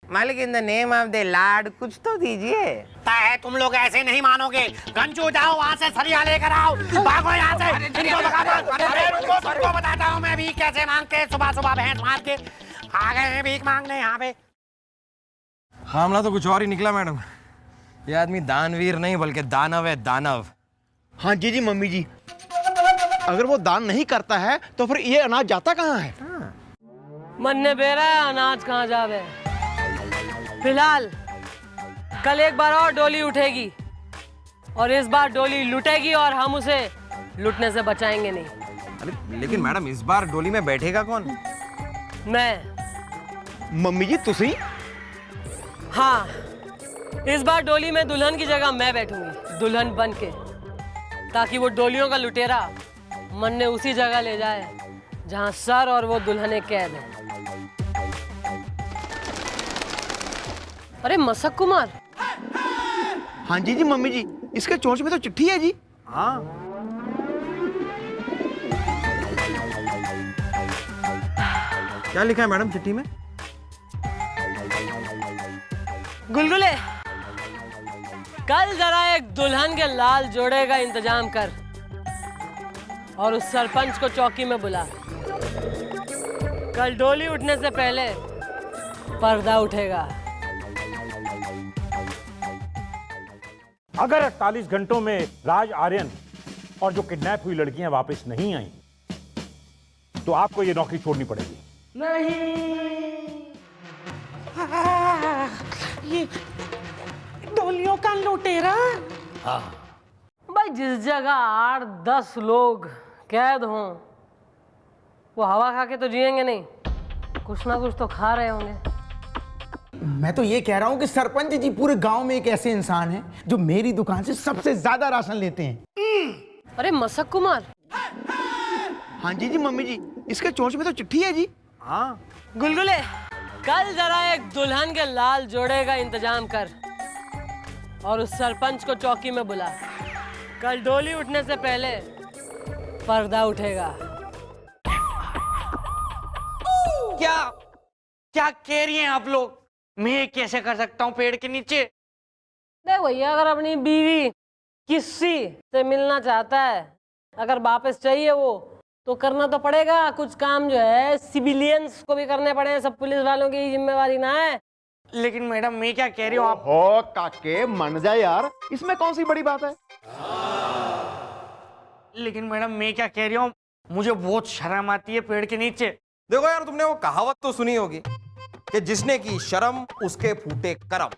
मालिक in the name of the Lord कुछ तो दीजिए। है तुम लोग ऐसे नहीं मानोगे। गंजू जाओ वहाँ से सरिया लेकर आओ, भागो यहाँ से। इनको तुमको बताता हूँ मैं भीख कैसे मांगते, सुबह सुबह भैंस मार के आ गए हैं भीख मांगने यहाँ पे। मामला तो कुछ और ही निकला मैडम, ये आदमी दानवीर नहीं बल्कि दानव है, दानव। हाँ जी मम्मी जी, अगर वो दान नहीं करता है तो फिर ये अनाज जाता कहाँ है? मन ने बेरा अनाज कहाँ जावे। फिलहाल कल एक बार और डोली उठेगी और इस बार डोली लुटेगी और हम उसे लुटने से बचाएंगे नहीं। अरे लेकिन मैडम इस बार डोली में बैठेगा कौन? मैं। मम्मी जी तुसी? हाँ, इस बार डोली में दुल्हन की जगह मैं बैठूंगी, दुल्हन बन के, ताकि वो डोलियों का लुटेरा मन ने उसी जगह ले जाए जहां सर और वो दुल्हने कैद है। अरे मसक कुमार। हाँ जी मम्मी जी, इसके चोंच में तो चिट्ठी है जी। हाँ। क्या लिखा है मैडम चिट्ठी में? गुलगुले, कल जरा एक दुल्हन के लाल जोड़े का इंतजाम कर और उस सरपंच को चौकी में बुला। कल डोली उठने से पहले पर्दा उठेगा। अगर 48 घंटों में राज आर्यन और जो किडनैप हुई लड़कियां वापस नहीं आई तो आपको ये नौकरी छोड़नी पड़ेगी। ये डोलियों का लुटेरा। भाई जिस जगह 8-10 लोग कैद हों वो हवा खा के तो जिएंगे नहीं, कुछ ना कुछ तो खा रहे होंगे। मैं तो ये कह रहा हूँ कि सरपंच जी पूरे गांव में एक ऐसे इंसान हैं जो मेरी दुकान से सबसे ज्यादा राशन लेते हैं। अरे मसक कुमार। हाँ जी मम्मी जी, इसके चोंच में तो चिट्ठी है जी। हाँ गुलगुले, कल जरा एक दुल्हन के लाल जोड़े का इंतजाम कर और उस सरपंच को चौकी में बुला। कल डोली उठने से पहले पर्दा उठेगा। क्या कह रही हैं आप लोग? मैं कैसे कर सकता हूँ पेड़ के नीचे? देख भैया, अगर अपनी बीवी किसी से मिलना चाहता है, अगर वापस चाहिए वो, तो करना तो पड़ेगा। कुछ काम जो है सिविलियंस को भी करने पड़े, सब पुलिस वालों की जिम्मेवारी ना है। लेकिन मैडम मैं क्या कह रही हूँ आप? हो काके मान जा यार, इसमें कौन सी बड़ी बात है? लेकिन मैडम मैं क्या कह रही हूँ, मुझे बहुत शर्म आती है पेड़ के नीचे। देखो यार, तुमने वो कहावत तो सुनी होगी कि जिसने की शर्म उसके फूटे करम।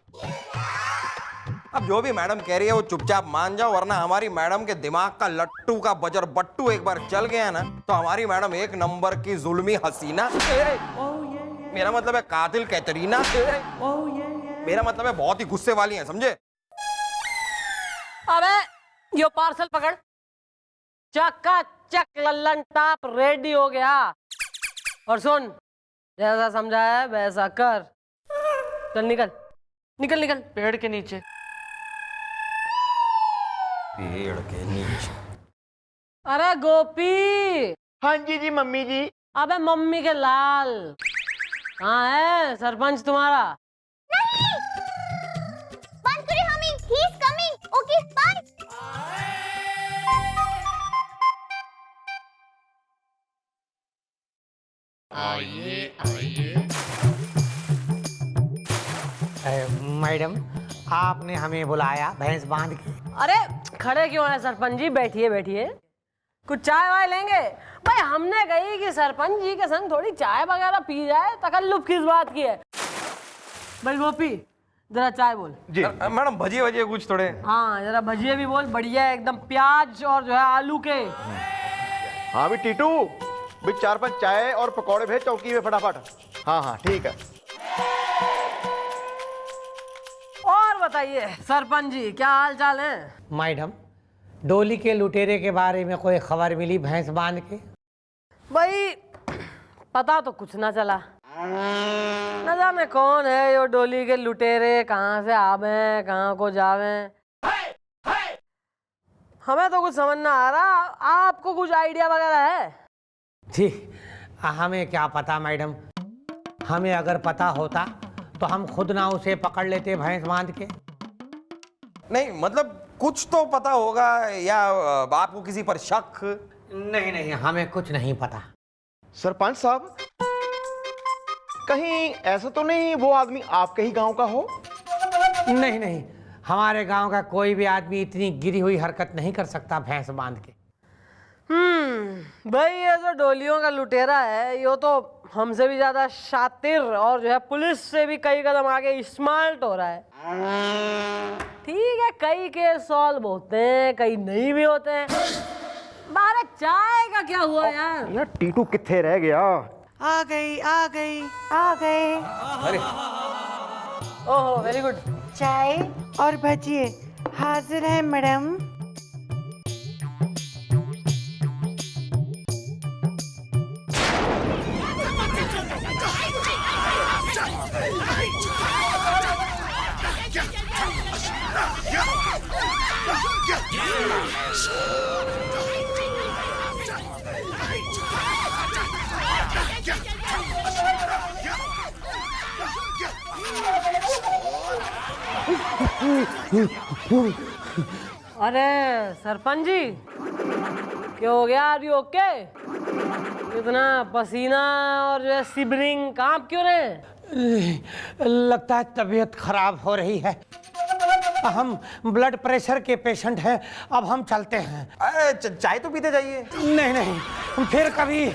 अब जो भी मैडम कह रही है वो चुपचाप मान जाओ, वरना हमारी मैडम के दिमाग का लट्टू का बजर बट्टू एक बार चल गया ना, तो हमारी मैडम एक नंबर की जुल्मी हसीना, मेरा मतलब है कातिल कैटरीना, मेरा मतलब है बहुत ही गुस्से वाली है, समझे? अबे यो पार्सल पकड़, चक्का चक लल्लन टाप रेडी हो गया। और सुन, जैसा समझा है वैसा कर। चल निकल निकल निकल पेड़ के नीचे। पेड़ के नीचे? अरे गोपी। हाँ जी मम्मी जी। अबे मम्मी के लाल, कहाँ है सरपंच तुम्हारा? नहीं, बंद करिए हमी, he is coming. Okay, bye. Madam, आपने हमें बुलाया भैंस बांध के? अरे खड़े क्यों है सरपंच जी? बैठिए बैठिए, कुछ चाय वाय लेंगे? भाई हमने कही कि सरपंच जी के संग थोड़ी चाय वगैरह पी जाए, तकल्लुफ किस बात की है? भाई गोपी, जरा चाय बोल। जी मैडम, भजिए भजिए कुछ थोड़े। हाँ जरा भजिए भी बोल, बढ़िया एकदम, प्याज और जो है आलू के। हाँ भी टीटू, भी 4-5 चाय और पकौड़े भेज चौकी में फटाफट। हाँ ठीक है। और बताइए सरपंच जी, क्या हाल चाल है? मैडम, डोली के लुटेरे के बारे में कोई खबर मिली भैंस बांध के? भाई पता तो कुछ ना चला, न जाने कौन है यो डोली के लुटेरे, कहाँ से आवे कहाँ को जावे, हमें तो कुछ समझ ना आ रहा। आपको कुछ आइडिया वगैरह है? जी हमें क्या पता मैडम, हमें अगर पता होता तो हम खुद ना उसे पकड़ लेते भैंस बांध के। नहीं मतलब कुछ तो पता होगा, या आपको किसी पर शक? नहीं, हमें कुछ नहीं पता। सरपंच साहब, कहीं ऐसा तो नहीं वो आदमी आपके ही गांव का हो? नहीं, हमारे गांव का कोई भी आदमी इतनी गिरी हुई हरकत नहीं कर सकता भैंस बांध के। भाई ये जो डोलियों का लुटेरा है, यो तो हमसे भी ज्यादा शातिर और जो है पुलिस से भी कई कदम आगे स्मार्ट हो रहा है। ठीक है, कई केस सॉल्व होते हैं, कई नहीं भी होते हैं। बारे चाय का क्या हुआ यार? टीटू किथे रह गया? आ गई। अरे ओहो, वेरी गुड। चाय और भजिए हाजिर है मैडम। अरे सरपंच जी, क्या हो गया? Are you okay? इतना पसीना और जो है सिबरिंग, कांप क्यों रहे? लगता है तबीयत खराब हो रही है। हम ब्लड प्रेशर के पेशेंट हैं, अब हम चलते हैं। अरे चाय तो पीते जाइए। नहीं, फिर कभी।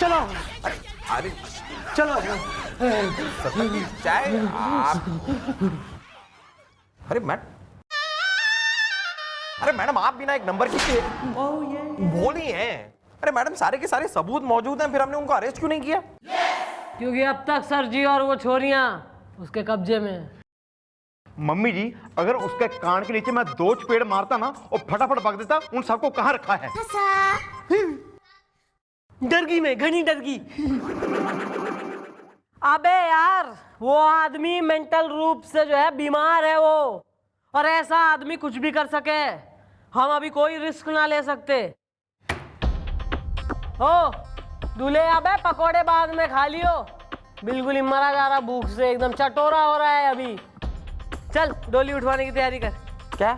चलो अरे चलो। चाय आप। अरे मैडम आप भी ना एक नंबर की बोली हैं। अरे मैडम, सारे के सारे सबूत मौजूद हैं, फिर हमने उनको अरेस्ट क्यों नहीं किया? क्योंकि अब तक सर जी और वो छोरियां उसके कब्जे में हैं। मम्मी जी, अगर उसके कान के नीचे मैं 2 चपेड़ मारता ना और फटाफट भाग देता, उन सबको कहाँ रखा है? डरगी में, घनी डरगी। अबे यार, वो आदमी मेंटल रूप से जो है बीमार है वो, और ऐसा आदमी कुछ भी कर सके। हम अभी कोई रिस्क ना ले सकते। ओ दूल्हे, अबे पकोड़े बाद में खा लियो, बिल्कुल ही मरा जा रहा भूख से, एकदम चटोरा हो रहा है अभी। चल डोली उठवाने की तैयारी कर। क्या?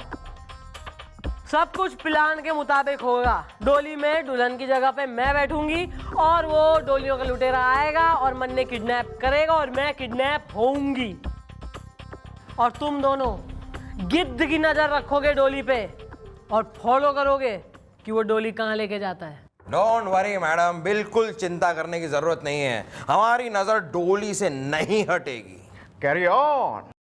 सब कुछ प्लान के मुताबिक होगा। डोली में दुल्हन की जगह पे मैं बैठूंगी और वो डोलियों का लुटेरा आएगा और मन्ने किडनैप करेगा और मैं किडनैप होऊंगी। और तुम दोनों गिद्ध की नजर रखोगे डोली पे और फॉलो करोगे कि वो डोली कहाँ लेके जाता है। डोंट वरी मैडम, बिल्कुल चिंता करने की जरूरत नहीं है, हमारी नजर डोली से नहीं हटेगी। Carry on.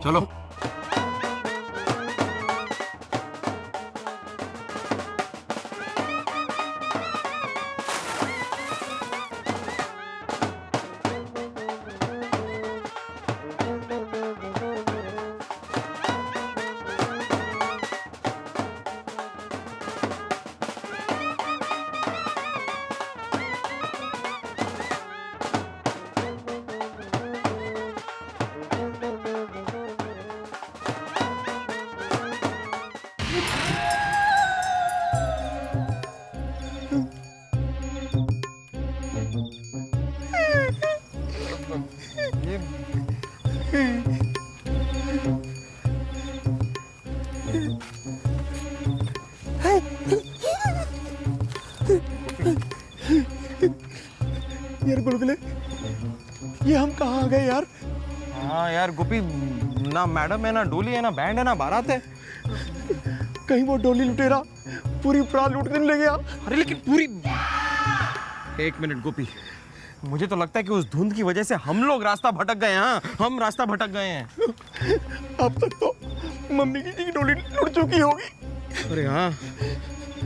चलो। यार गुलगुले, ये हम कहाँ आ गए यार? हाँ यार गोपी, ना मैडम है, ना डोली है, ना बैंड है, ना बारात है। कहीं वो डोली लुटेरा पूरी प्राण लूट के ले गया? अरे लेकिन पूरी, एक मिनट गोपी, मुझे तो लगता है कि उस धुंध की वजह से हम लोग रास्ता भटक गए हैं। हाँ, हम रास्ता भटक गए हैं। अब तक तो मम्मी की डोली लुट चुकी होगी। अरे हाँ,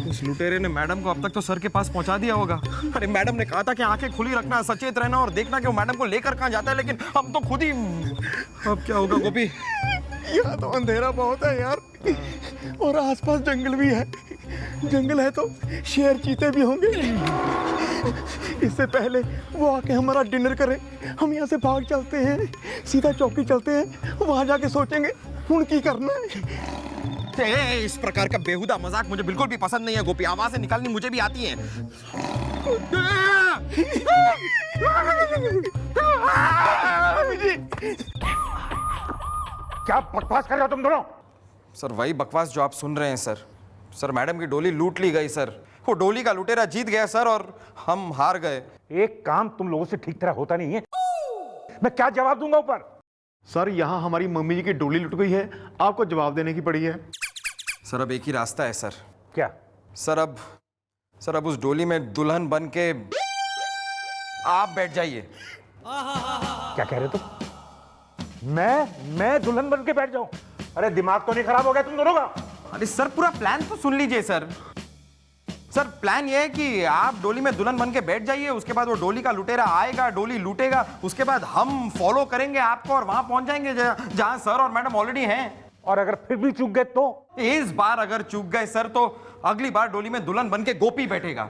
उस लुटेरे ने मैडम को अब तक तो सर के पास पहुंचा दिया होगा। अरे मैडम ने कहा था कि आंखें खुली रखना, सचेत रहना और देखना कि वो मैडम को लेकर कहाँ जाता है, लेकिन हम तो खुद ही। अब क्या होगा गोपी? यहाँ तो अंधेरा बहुत है यार, और आसपास जंगल भी है। जंगल है तो शेर चीते भी होंगे। इससे पहले वो आके हमारा डिनर करे, हम यहाँ से भाग चलते हैं, सीधा चौकी चलते हैं, वहां जाके सोचेंगे ਹੁਣ ਕੀ करना है। इस प्रकार का बेहुदा मजाक मुझे बिल्कुल भी पसंद नहीं है गोपी। आवाजें निकालनी मुझे भी आती हैं। क्या बकवास कर रहे हो तुम दोनों? सर वही बकवास जो आप सुन रहे हैं सर। सर मैडम की डोली लूट ली गई सर। वो डोली का लुटेरा जीत गया सर और हम हार गए। एक काम तुम लोगों से ठीक तरह होता नहीं है। मैं क्या जवाब दूंगा ऊपर? सर यहाँ हमारी मम्मी जी की डोली लुट गई है, आपको जवाब देने की पड़ी है। सर अब एक ही रास्ता है सर। क्या? सर अब उस डोली में दुल्हन बन के आप बैठ जाइए। क्या कह रहे हो तुम? मैं दुल्हन बन के बैठ जाऊं? अरे दिमाग तो नहीं खराब हो गया तुम दोनों का? अरे सर पूरा प्लान तो सुन लीजिए सर। सर प्लान ये है कि आप डोली में दुल्हन बन के बैठ जाइए, उसके बाद वो डोली का लुटेरा आएगा, डोली लूटेगा, उसके बाद हम फॉलो करेंगे आपको और वहां पहुंच जाएंगे जहां सर और मैडम ऑलरेडी हैं। और अगर फिर भी चूक गए तो? इस बार अगर चूक गए सर तो अगली बार डोली में दुल्हन बन के गोपी बैठेगा,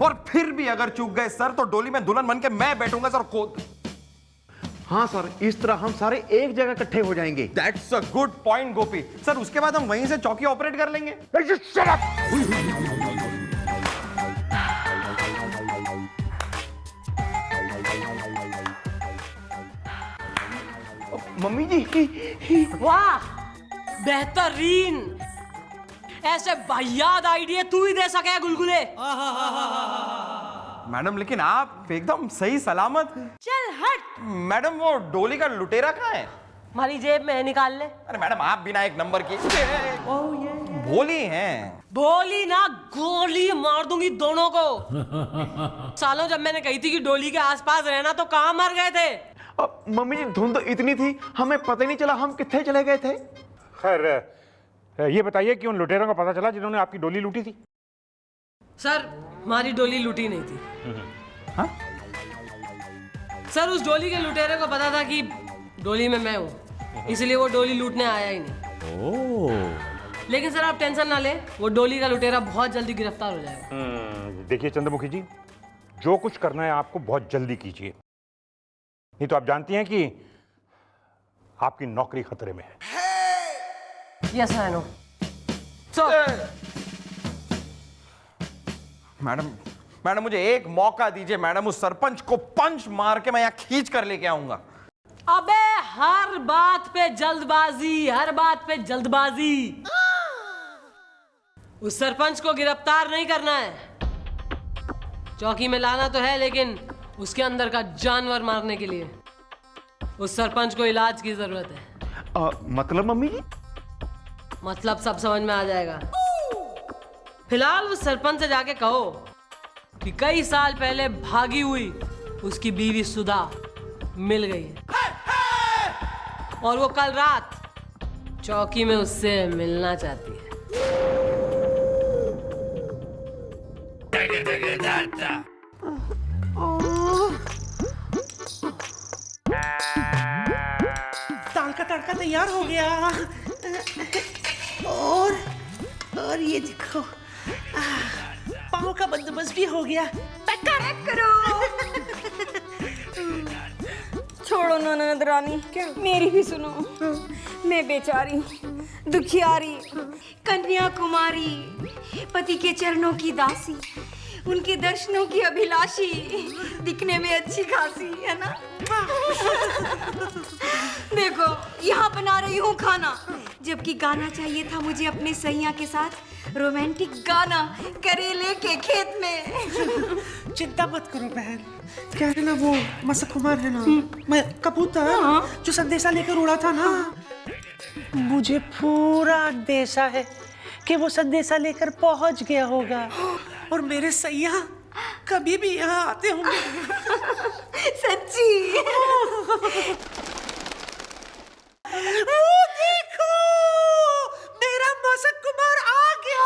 और फिर भी अगर चूक गए सर तो डोली में दुल्हन बन के मैं बैठूंगा सर खुद। हाँ सर, इस तरह हम सारे एक जगह इकट्ठे हो जाएंगे। That's a good point, Gopi. Sir उसके बाद हम वहीं से चौकी ऑपरेट कर लेंगे। Shut up! मम्मी जी, वाह, बेहतरीन। ऐसे वाहियात आइडिया तू ही दे सके गुलगुले। मैडम लेकिन आप एकदम सही सलामत। चल हट। मैडम वो डोली का लुटेरा कहाँ है? हमारी जेब में है, निकाल ले। अरे मैडम आप बिना एक नंबर की भोली हैं। भोली ना, गोली मार दूंगी दोनों को। सालों जब मैंने कही थी कि डोली के आसपास रहना तो कहाँ मर गए थे। मम्मी जी धुंध इतनी थी हमें पता ही नहीं चला हम कितने चले गए थे। खैर ये बताइए कि उन लुटेरों का पता चला जिन्होंने आपकी डोली लूटी थी? सर हमारी डोली लूटी नहीं थी। हाँ? सर उस डोली के लुटेरे को पता था कि डोली में मैं हूँ, इसलिए वो डोली लूटने आया ही नहीं। लेकिन सर आप टेंशन ना ले, वो डोली का लुटेरा बहुत जल्दी गिरफ्तार हो जाएगा। देखिए चंद्रमुखी जी, जो कुछ करना है आपको बहुत जल्दी कीजिए, नहीं तो आप जानती हैं कि आपकी नौकरी खतरे में है। Yes I know. So madam मुझे एक मौका दीजिए मैडम, उस सरपंच को पंच मार के मैं यहाँ खींच कर लेके आऊंगा। अबे हर बात पे जल्दबाजी, हर बात पे जल्दबाजी। उस सरपंच को गिरफ्तार नहीं करना है, चौकी में लाना तो है, लेकिन उसके अंदर का जानवर मारने के लिए उस सरपंच को इलाज की जरूरत है। मतलब मम्मी जी? मतलब सब समझ में आ जाएगा। फिलहाल उस सरपंच से जाके कहो कि कई साल पहले भागी हुई उसकी बीवी सुधा मिल गई है और वो कल रात चौकी में उससे मिलना चाहती है। दाल का तड़का तैयार हो गया और ये देखो पाव का बंदोबस्त भी हो गया। पैक करो। छोड़ो ना ननद रानी, मेरी भी सुनो। मैं बेचारी, दुखियारी, कन्याकुमारी, पति के चरणों की दासी, उनके दर्शनों की अभिलाषी, दिखने में अच्छी खासी है ना। देखो यहाँ बना रही हूँ खाना, जबकि गाना चाहिए था मुझे अपने सैया के साथ रोमांटिक गाना करेले के खेत में। चिंता मत करो बहन, क्या है ना वो मसक कुमार है ना, मैं कबूतर जो संदेशा लेकर उड़ा था ना, मुझे पूरा अंदेशा है कि वो संदेशा लेकर पहुंच गया होगा और मेरे सैया कभी भी यहाँ आते होंगे। सच्ची? वो देखो मेरा मसक कुमार आ गया।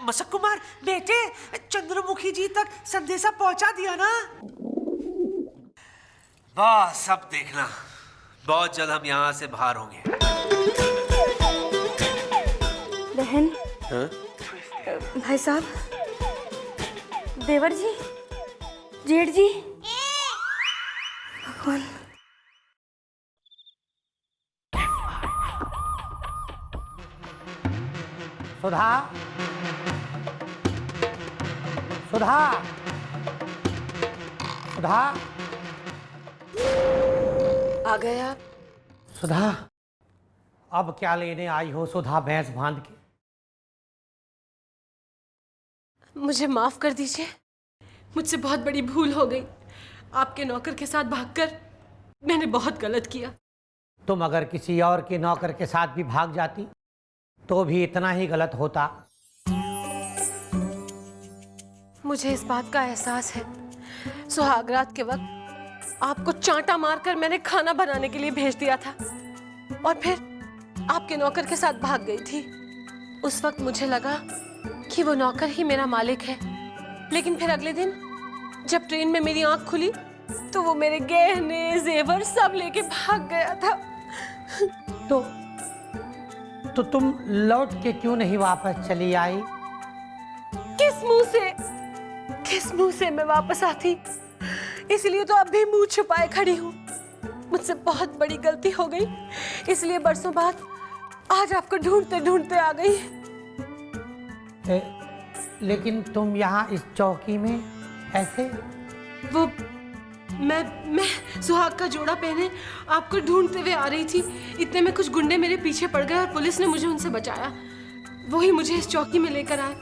मसक कुमार बेटे, चंद्रमुखी जी तक संदेशा पहुंचा दिया ना? बस अब देखना, बहुत जल्द हम यहाँ से बाहर होंगे। बहन, भाई साहब, देवर जी, जेठ जी, भगवान। सुधा, सुधा, सुधा, आ गए आप? सुधा, अब क्या लेने आई हो सुधा भैंस बांध के? मुझे माफ कर दीजिए, मुझसे बहुत बड़ी भूल हो गई। आपके नौकर के साथ भागकर मैंने बहुत गलत किया। तुम अगर किसी और के नौकर के साथ भी भाग जाती तो भी इतना ही गलत होता। मुझे इस बात का एहसास है, सुहागरात के वक्त आपको चांटा मारकर मैंने खाना बनाने के लिए भेज दिया था और फिर आपके नौकर के साथ भाग गई थी। उस वक्त मुझे लगा कि वो नौकर ही मेरा मालिक है, लेकिन फिर अगले दिन जब ट्रेन में मेरी आंख खुली तो वो मेरे गहने जेवर सब लेके भाग गया था। तो तुम लौट के क्यों नहीं वापस चली आई? किस मुंह से मैं वापस आती? इसलिए तो अब भी मुंह छुपाए खड़ी हूँ। मुझसे बहुत बड़ी गलती हो गई, इसलिए बरसों बाद आज आपको ढूंढते ढूंढते आ गई। लेकिन तुम यहाँ इस चौकी में ऐसे? वो मैं सुहाग का जोड़ा पहने आपको ढूंढते हुए आ रही थी। इतने में कुछ गुंडे मेरे पीछे पड़ गए और पुलिस ने मुझे उनसे बचाया। वही मुझे इस चौकी में लेकर आए।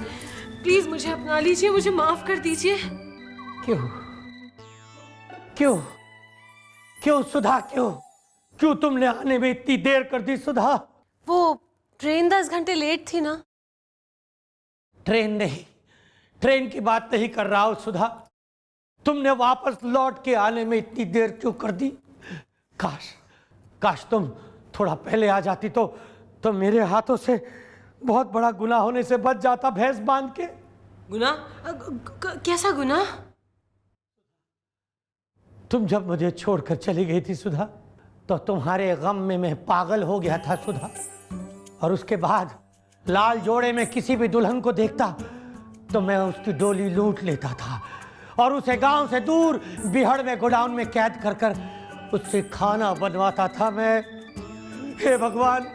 प्लीज मुझे अपना लीजिए, मुझे माफ कर दीजिए। क्यों क्यों क्यों सुधा, क्यों तुमने आने में इतनी देर कर दी सुधा? वो ट्रेन 10 घंटे लेट थी ना। ट्रेन नहीं, ट्रेन की बात नहीं कर रहा हूं सुधा। तुमने वापस लौट के आने में इतनी देर क्यों कर दी? काश तुम थोड़ा पहले आ जाती तो मेरे हाथों से बहुत बड़ा गुनाह होने से बच जाता। भैंस बांध के। गुनाह? कैसा गुनाह? तुम जब मुझे छोड़कर चली गई थी सुधा, तो तुम्हारे गम में मैं पागल हो गया था सुधा। और उसके बाद लाल जोड़े में किसी भी दुल्हन को देखता तो मैं उसकी डोली लूट लेता था और उसे गांव से दूर बिहड़ में गोडाउन में कैद कर कर उससे खाना बनवाता था मैं। हे भगवान,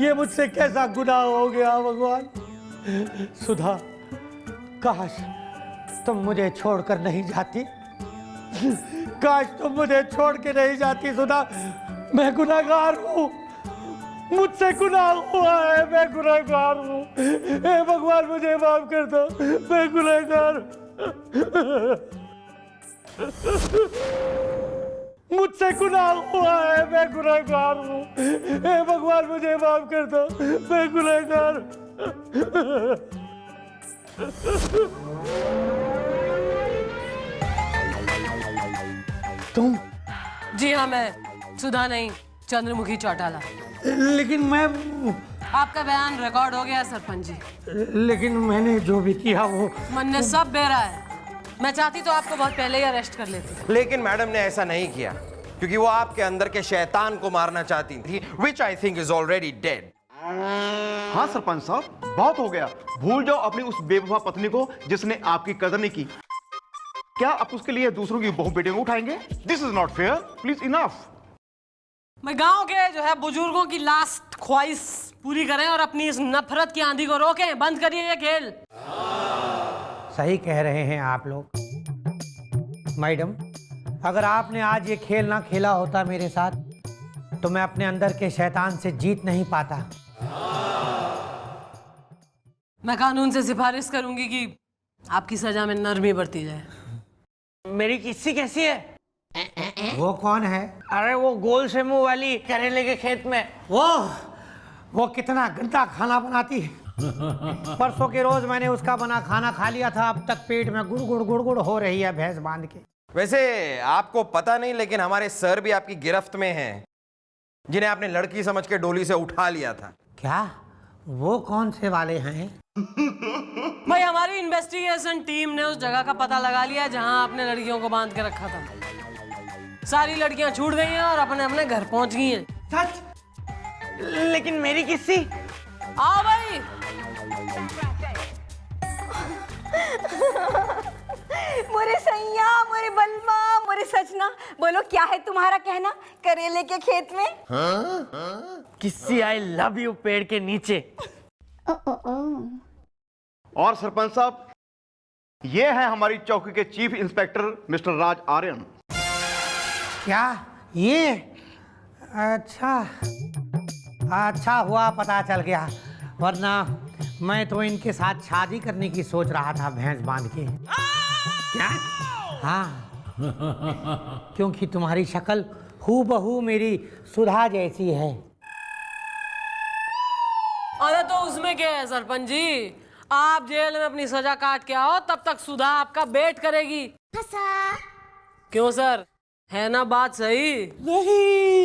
ये मुझसे कैसा गुनाह हो गया भगवान। सुधा, काश तुम मुझे छोड़कर नहीं जाती। काश तुम मुझे छोड़ के नहीं जाती सुधा। मैं गुनहगार हूँ, मुझसे गुनाह हुआ है, मैं गुनहगार हूँ। हे भगवान मुझे माफ कर दो, मैं गुनहगार। मुझसे गुनाह हुआ है, मैं गुनहगार हूँ। हे भगवान मुझे माफ कर दो, मैं गुनहगार। तुम? जी हाँ, मैं सुधा नहीं, चंद्रमुखी चौटाला। लेकिन मैं... आपका बयान रिकॉर्ड हो गया सरपंच जी। लेकिन मैंने जो भी किया वो... मन ने सब बेरा है। मैं चाहती तो आपको बहुत पहले ही अरेस्ट कर लेती। लेकिन मैडम ने ऐसा नहीं किया क्योंकि वो आपके अंदर के शैतान को मारना चाहती थी, which I think is already dead। हाँ सरपंच साहब, बहुत हो गया। भूल जाओ अपनी उस बेवफा पत्नी को जिसने आपकी कदर नहीं की। क्या आप उसके लिए दूसरों की बहू बेटियों को उठाएंगे? This is not fair, please enough. मैं गांव के जो है बुजुर्गों की लास्ट ख्वाहिश पूरी करें और अपनी इस नफरत की आंधी को रोकें। बंद करिए ये खेल। सही कह रहे हैं आप लोग। मैडम, अगर आपने आज ये खेल ना खेला होता मेरे साथ तो मैं अपने अंदर के शैतान से जीत नहीं पाता। मैं कानून से सिफारिश करूंगी कि आपकी सजा में नरमी बरती जाए। मेरी किस्सी कैसी है? वो कौन है? अरे वो गोल से मुंह वाली करेले के खेत में। वो कितना गंदा खाना बनाती है। परसों के रोज मैंने उसका बना खाना खा लिया था। अब तक पेट में गुड़ हो रही है भैंस बांध के। वैसे आपको पता नहीं, लेकिन हमारे सर भी आपकी गिरफ्त में हैं, जिन्हें आपने लड़की समझ के डोली से उठा लिया था। क्या? वो कौन से वाले हैं? भाई, हमारी इन्वेस्टिगेशन टीम ने उस जगह का पता लगा लिया जहां आपने लड़कियों को बांध के रखा था। सारी लड़कियां छूट गई हैं और अपने अपने घर पहुंच गई हैं। सच? लेकिन मेरी किस्सी? आओ भाई। मोरे सैया, मोरे बलमा, मोरे सजना, बोलो क्या है तुम्हारा कहना करेले के खेत में? किस्सी आई लव यू पेड़ के नीचे। और सरपंच साहब, ये है हमारी चौकी के चीफ इंस्पेक्टर मिस्टर राज आर्यन। क्या ये? अच्छा हुआ पता चल गया, वरना मैं तो इनके साथ शादी करने की सोच रहा था भैंस बांध के। क्या? हाँ, क्योंकि तुम्हारी शक्ल हूबहू मेरी सुधा जैसी है। अरे तो उसमें क्या है सरपंच जी, आप जेल में अपनी सजा काट के आओ, तब तक सुधा आपका वेट करेगी। क्यों सर, है ना बात सही? यही